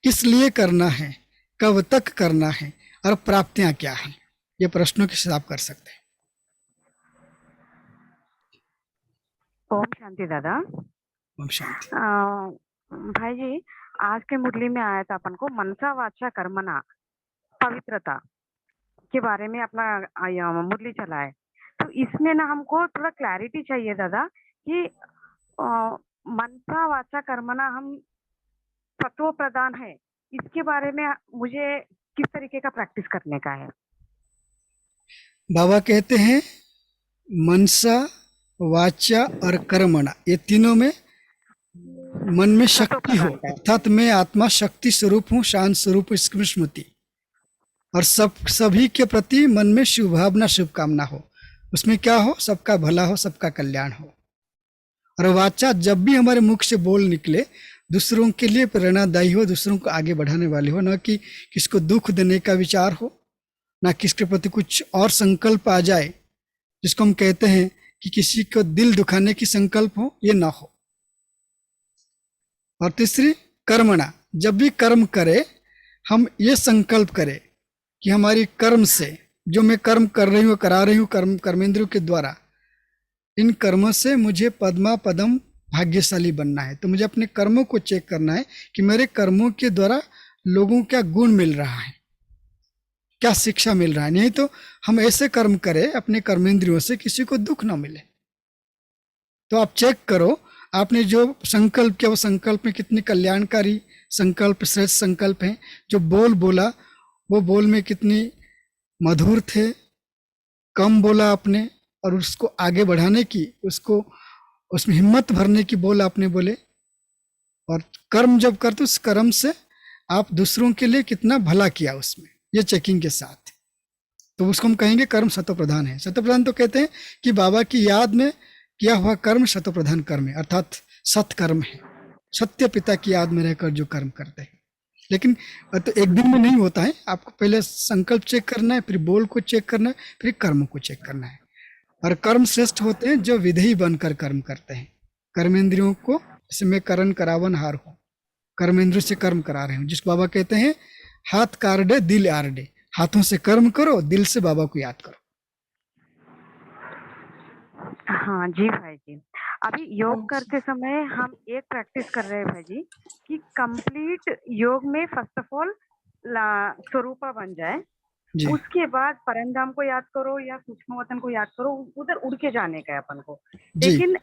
किस लिए करना है, कब तक करना है, और प्राप्तियां क्या हैं, ये प्रश्नों के साथ आप कर सकते हैं। ओम शांति दादा। ओम शांति। भाई जी, आज के मुरली में आया था अपन को मनसा वाचा कर्मणा, पवित्रता के बारे में अपना मुरली चला है। तो इसमें ना हमको थोड़ा क्लैरिटी चाहिए दादा कि मनसा वाचा कर्मणा हम तत्व प्रदान है, इसके बारे में मुझे किस तरीके का प्रैक्टिस करने का है? बाबा कहते हैं मनसा वाचा और कर्मणा, ये तीनों में मन में शक्ति हो, अर्थात मैं आत्मा शक्ति स्वरूप हूँ, शांत स्वरूप स्मृति, और सभी के प्रति मन में शुभ भावना शुभकामना हो। उसमें क्या हो, सबका भला हो, सबका कल्याण हो। और वाचा जब भी हमारे मुख से बोल निकले दूसरों के लिए प्रेरणादायी हो, दूसरों को आगे बढ़ाने वाली हो, ना कि किसको दुख देने का विचार हो, ना किसके प्रति कुछ और संकल्प आ जाए जिसको हम कहते हैं कि किसी को दिल दुखाने की संकल्प हो, ये ना हो। और तीसरी कर्मणा, जब भी कर्म करे हम ये संकल्प करें कि हमारी कर्म से, जो मैं कर्म कर रही हूँ, करा रही हूँ कर्मेंद्रियों के द्वारा, इन कर्मों से मुझे पद्मा पदम भाग्यशाली बनना है। तो मुझे अपने कर्मों को चेक करना है कि मेरे कर्मों के द्वारा लोगों को क्या गुण मिल रहा है, क्या शिक्षा मिल रहा है। नहीं तो हम ऐसे कर्म करें अपने कर्मेंद्रियों से किसी को दुख ना मिले। तो आप चेक करो आपने जो संकल्प किया वो संकल्प में कितनी कल्याणकारी संकल्प, श्रेष्ठ संकल्प हैं। जो बोल बोला वो बोल में कितनी मधुर थे, कम बोला आपने, और उसको आगे बढ़ाने की, उसको उसमें हिम्मत भरने की बोल आपने बोले। और कर्म जब करते उस कर्म से आप दूसरों के लिए कितना भला किया उसमें, ये चेकिंग के साथ, तो उसको हम कहेंगे कर्म शतप्रधान है। शतप्रधान तो कहते हैं कि बाबा की याद में किया हुआ कर्म शतप्रधान कर्म है, अर्थात सत्कर्म है। सत्य पिता की याद में रहकर जो कर्म करते हैं। लेकिन तो एक दिन में नहीं होता है, आपको पहले संकल्प चेक करना है, फिर बोल को चेक करना है, फिर कर्म को चेक करना है। और कर्म श्रेष्ठ होते हैं जो विधेयी बनकर कर्म करते हैं। कर्मेंद्रियों को, जैसे मैं करण करावन हार हूँ, कर्मेंद्रियों से कर्म करा रहे हूँ, जिसको बाबा कहते हैं हाथ कारडे दिल आरडे, हाथों से कर्म करो, दिल से बाबा को याद करो। हाँ जी भाई जी, अभी योग करते समय हम एक प्रैक्टिस कर रहे हैं भाई जी कि कंप्लीट योग में फर्स्ट ऑफ ऑल स्वरूपा बन जाए, उसके बाद परमधाम को याद करो या सूक्ष्म वतन को याद करो, उधर उड़ के जाने का है अपन को। लेकिन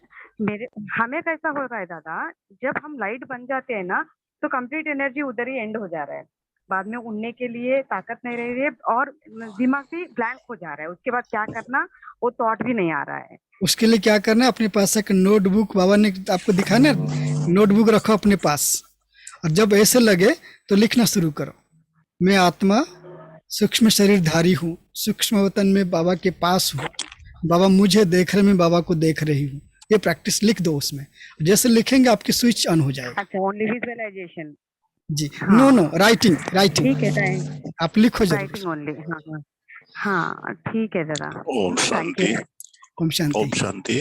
हमें कैसा हो रहा है दादा, जब हम लाइट बन जाते हैं ना तो कंप्लीट एनर्जी उधर ही एंड हो जा रहा है, बाद में उड़ने के लिए ताकत नहीं रह रही है और दिमाग भी ब्लैंक हो जा रहा है। उसके बाद क्या करना वो थॉट भी नहीं आ रहा है। उसके लिए क्या करना है, अपने पास एक नोटबुक, बाबा ने आपको दिखा ना, नोटबुक रखो अपने पास, और जब ऐसे लगे तो लिखना शुरू करो, मैं आत्मा सूक्ष्म शरीरधारी हूँ, सूक्ष्म वतन में बाबा के पास हूँ, बाबा मुझे देख रहे, मैं बाबा को देख रही हूँ। ये प्रैक्टिस लिख दो उसमें, जैसे लिखेंगे आपकी स्विच ऑन हो जाएगा। अच्छा, ओनली विजुअलाइजेशन जी, नो राइटिंग, ठीक है, आप लिखो जरूर। राइटिंग ओनली, हाँ ठीक है दादा। ओम शांति। ओम शांति। ओम शांति।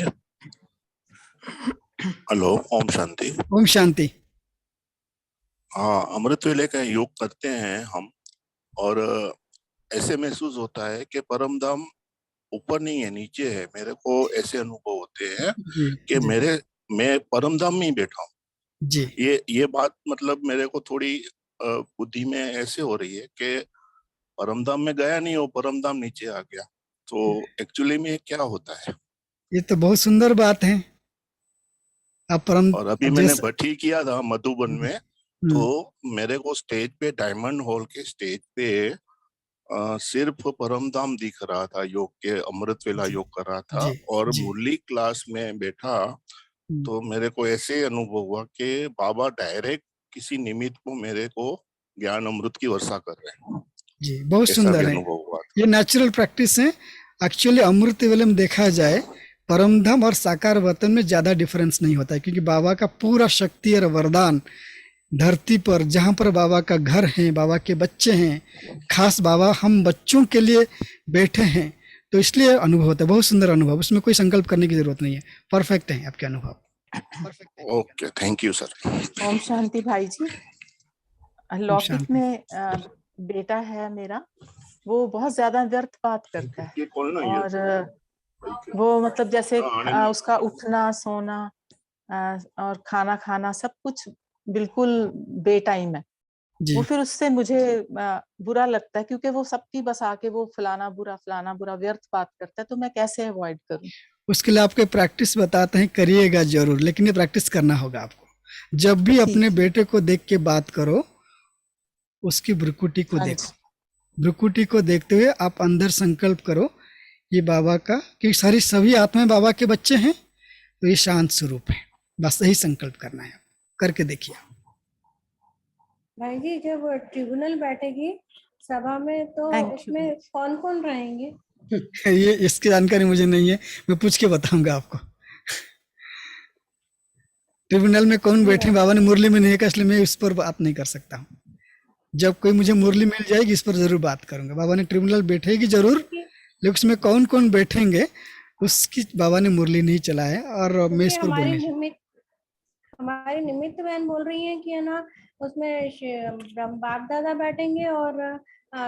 हेलो, ओम शांति। ओम शांति। हाँ, अमृत वेले का योग करते हैं हम, और ऐसे महसूस होता है कि परम धाम ऊपर नहीं है, नीचे है। मेरे को ऐसे अनुभव होते हैं कि मैं परम धाम में ही बैठा हूँ। जी, ये बात मतलब मेरे को थोड़ी बुद्धि में ऐसे हो रही है कि परमधाम में गया नहीं हो, परमधाम नीचे आ गया। तो एक्चुअली में क्या होता है? ये तो बहुत सुंदर बात है। और अभी मैंने भट्टी किया था मधुबन में, तो मेरे को स्टेज पे, डायमंड हॉल के स्टेज पे सिर्फ परमधाम दिख रहा था, योग के अमृत वेला योग कर रहा था। और मुरली क्लास में बैठा तो मेरे को ऐसे अनुभव हुआ कि बाबा डायरेक्ट किसी निमित्त को मेरे को ज्ञान अमृत की वर्षा कर रहे हैं। जी, बहुत सुंदर है। ये नेचुरल प्रैक्टिस है। एक्चुअली अमृत वेले में देखा जाए परमधाम और साकार वतन में ज्यादा डिफरेंस नहीं होता है, क्योंकि बाबा का पूरा शक्ति और वरदान धरती पर, जहाँ पर बाबा का घर है, बाबा के बच्चे हैं, खास बाबा हम बच्चों के लिए बैठे हैं, तो इसलिए अनुभव होता है। बहुत सुंदर अनुभव, उसमें कोई संकल्प करने की जरूरत नहीं है। परफेक्ट है आपके अनुभव। Okay, thank you sir. ओम शांति भाई जी। लौकिक में बेटा है मेरा, वो बहुत ज्यादा व्यर्थ बात करता है, और वो मतलब जैसे उसका उठना, सोना और खाना खाना सब कुछ बिल्कुल बेटाइम है। वो फिर उससे मुझे बुरा लगता है, क्योंकि वो सबकी बस आके वो फलाना बुरा व्यर्थ बात करता है। तो मैं कैसे अवॉइड करूं? उसके लिए आपके प्रैक्टिस बताते हैं, करिएगा जरूर, लेकिन ये प्रैक्टिस करना होगा आपको। जब भी अपने बेटे को देख के बात करो, उसकी भ्रुकुटी को देखो, भ्रुकुटी को देखते हुए आप अंदर संकल्प करो ये बाबा का, क्योंकि सारी सभी आत्माएं बाबा के बच्चे हैं, तो ये शांत स्वरूप है। बस यही संकल्प करना है, करके देखिए। भाई जी, जब ट्रिब्यूनल बैठेगी सभा में तो उसमें कौन कौन रहेंगे? ये इसकी जानकारी मुझे नहीं है, मैं पूछ के बताऊंगा आपको। ट्रिब्यूनल में कौन बैठे, बाबा ने मुरली में नहीं कहा, इसलिए मैं इस पर बात नहीं कर सकता हूँ। जब कोई मुझे मुरली मिल जाएगी इस पर जरूर बात करूंगा। बाबा ने ट्रिब्यूनल बैठेगी जरूर, लेकिन उसमें कौन कौन बैठेंगे उसकी बाबा ने मुरली नहीं चलाया और मैं इस पर बोलूंगा। हमारी निमित्त बहन बोल रही है कि है ना उसमें बाप दादा बैठेंगे और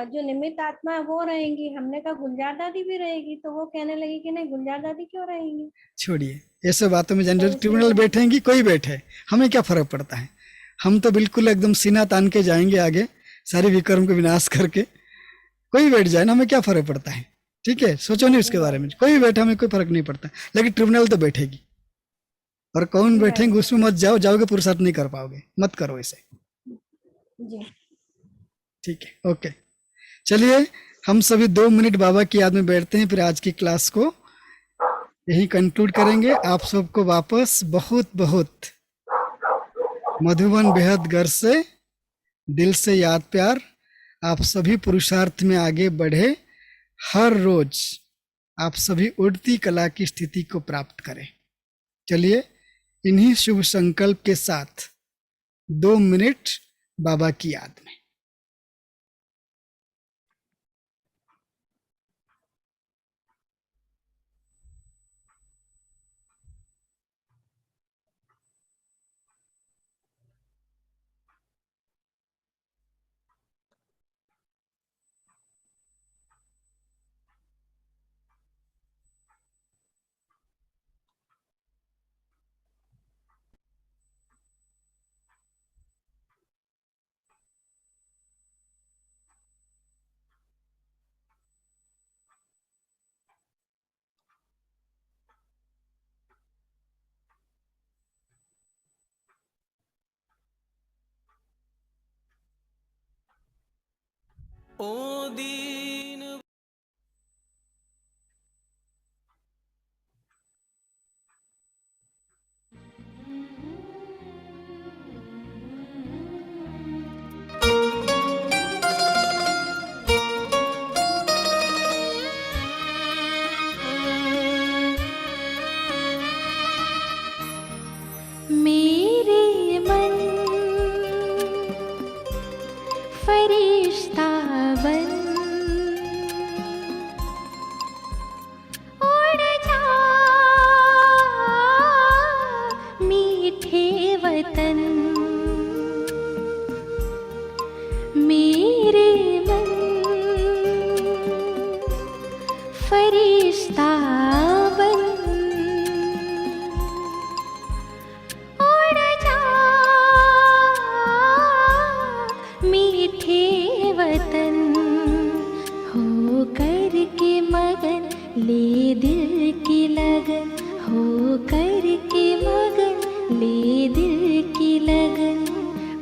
जो निमित्त आत्मा है वो रहेंगी। हमने कहा गुलजार दादी भी रहेगी, तो वो कहने लगी कि नहीं गुलजार दादी क्यों रहेंगी। छोड़िए ऐसे बातों में जान, ट्रिब्यूनल बैठेंगी कोई बैठे, हमें क्या फर्क पड़ता है। हम तो बिल्कुल एकदम सीना तान के जाएंगे आगे, सारी विक्रम को विनाश करके। कोई बैठ जाए ना, हमें क्या फर्क पड़ता है। ठीक है, सोचो नहीं उसके बारे में, कोई बैठे हमें कोई फर्क नहीं पड़ता, लेकिन ट्रिब्यूनल तो बैठेगी। और कौन बैठेंगे उसमें मत जाओ, जाओगे पुरुषार्थ नहीं कर पाओगे, मत करो ऐसे। ठीक है, ओके। चलिए हम सभी 2 मिनट बाबा की याद में बैठते हैं, फिर आज की क्लास को यही कंक्लूड करेंगे। आप सबको वापस बहुत बहुत मधुबन बेहद घर से दिल से याद प्यार। आप सभी पुरुषार्थ में आगे बढ़े, हर रोज आप सभी उड़ती कला की स्थिति को प्राप्त करें। चलिए इन्हीं शुभ संकल्प के साथ 2 मिनट बाबा की याद में। ओ दीन मेरे मन फरिश्ता बन उड़ जा मीठे वतन। मेरे मन फरिश्ता बन उड़ जा मीठे वतन। हो कर के मगन ले दिल की लगन, हो कर के मगन ले दिल की लगन।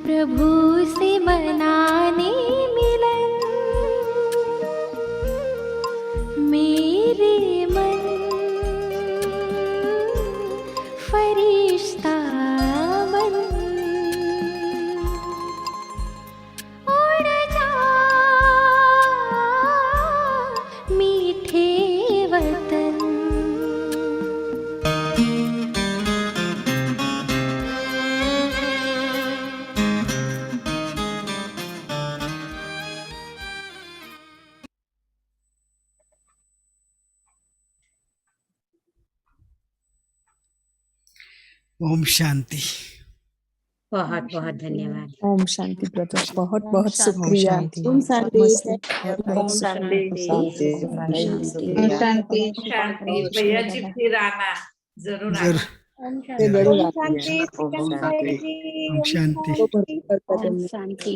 प्रभु से मनाने मिलन। मेरे मन फरिश्ता बन उड़ जा मीठे वतन। ओम शांति। बहुत बहुत धन्यवाद। ओम शांति ब्रदर, बहुत बहुत शुक्रिया। ओम शांति। बहुत शांति शांति। भैया जी फिर आना, जरूर आना। ओम शांति। ओम शांति। ओम शांति। ओम शांति।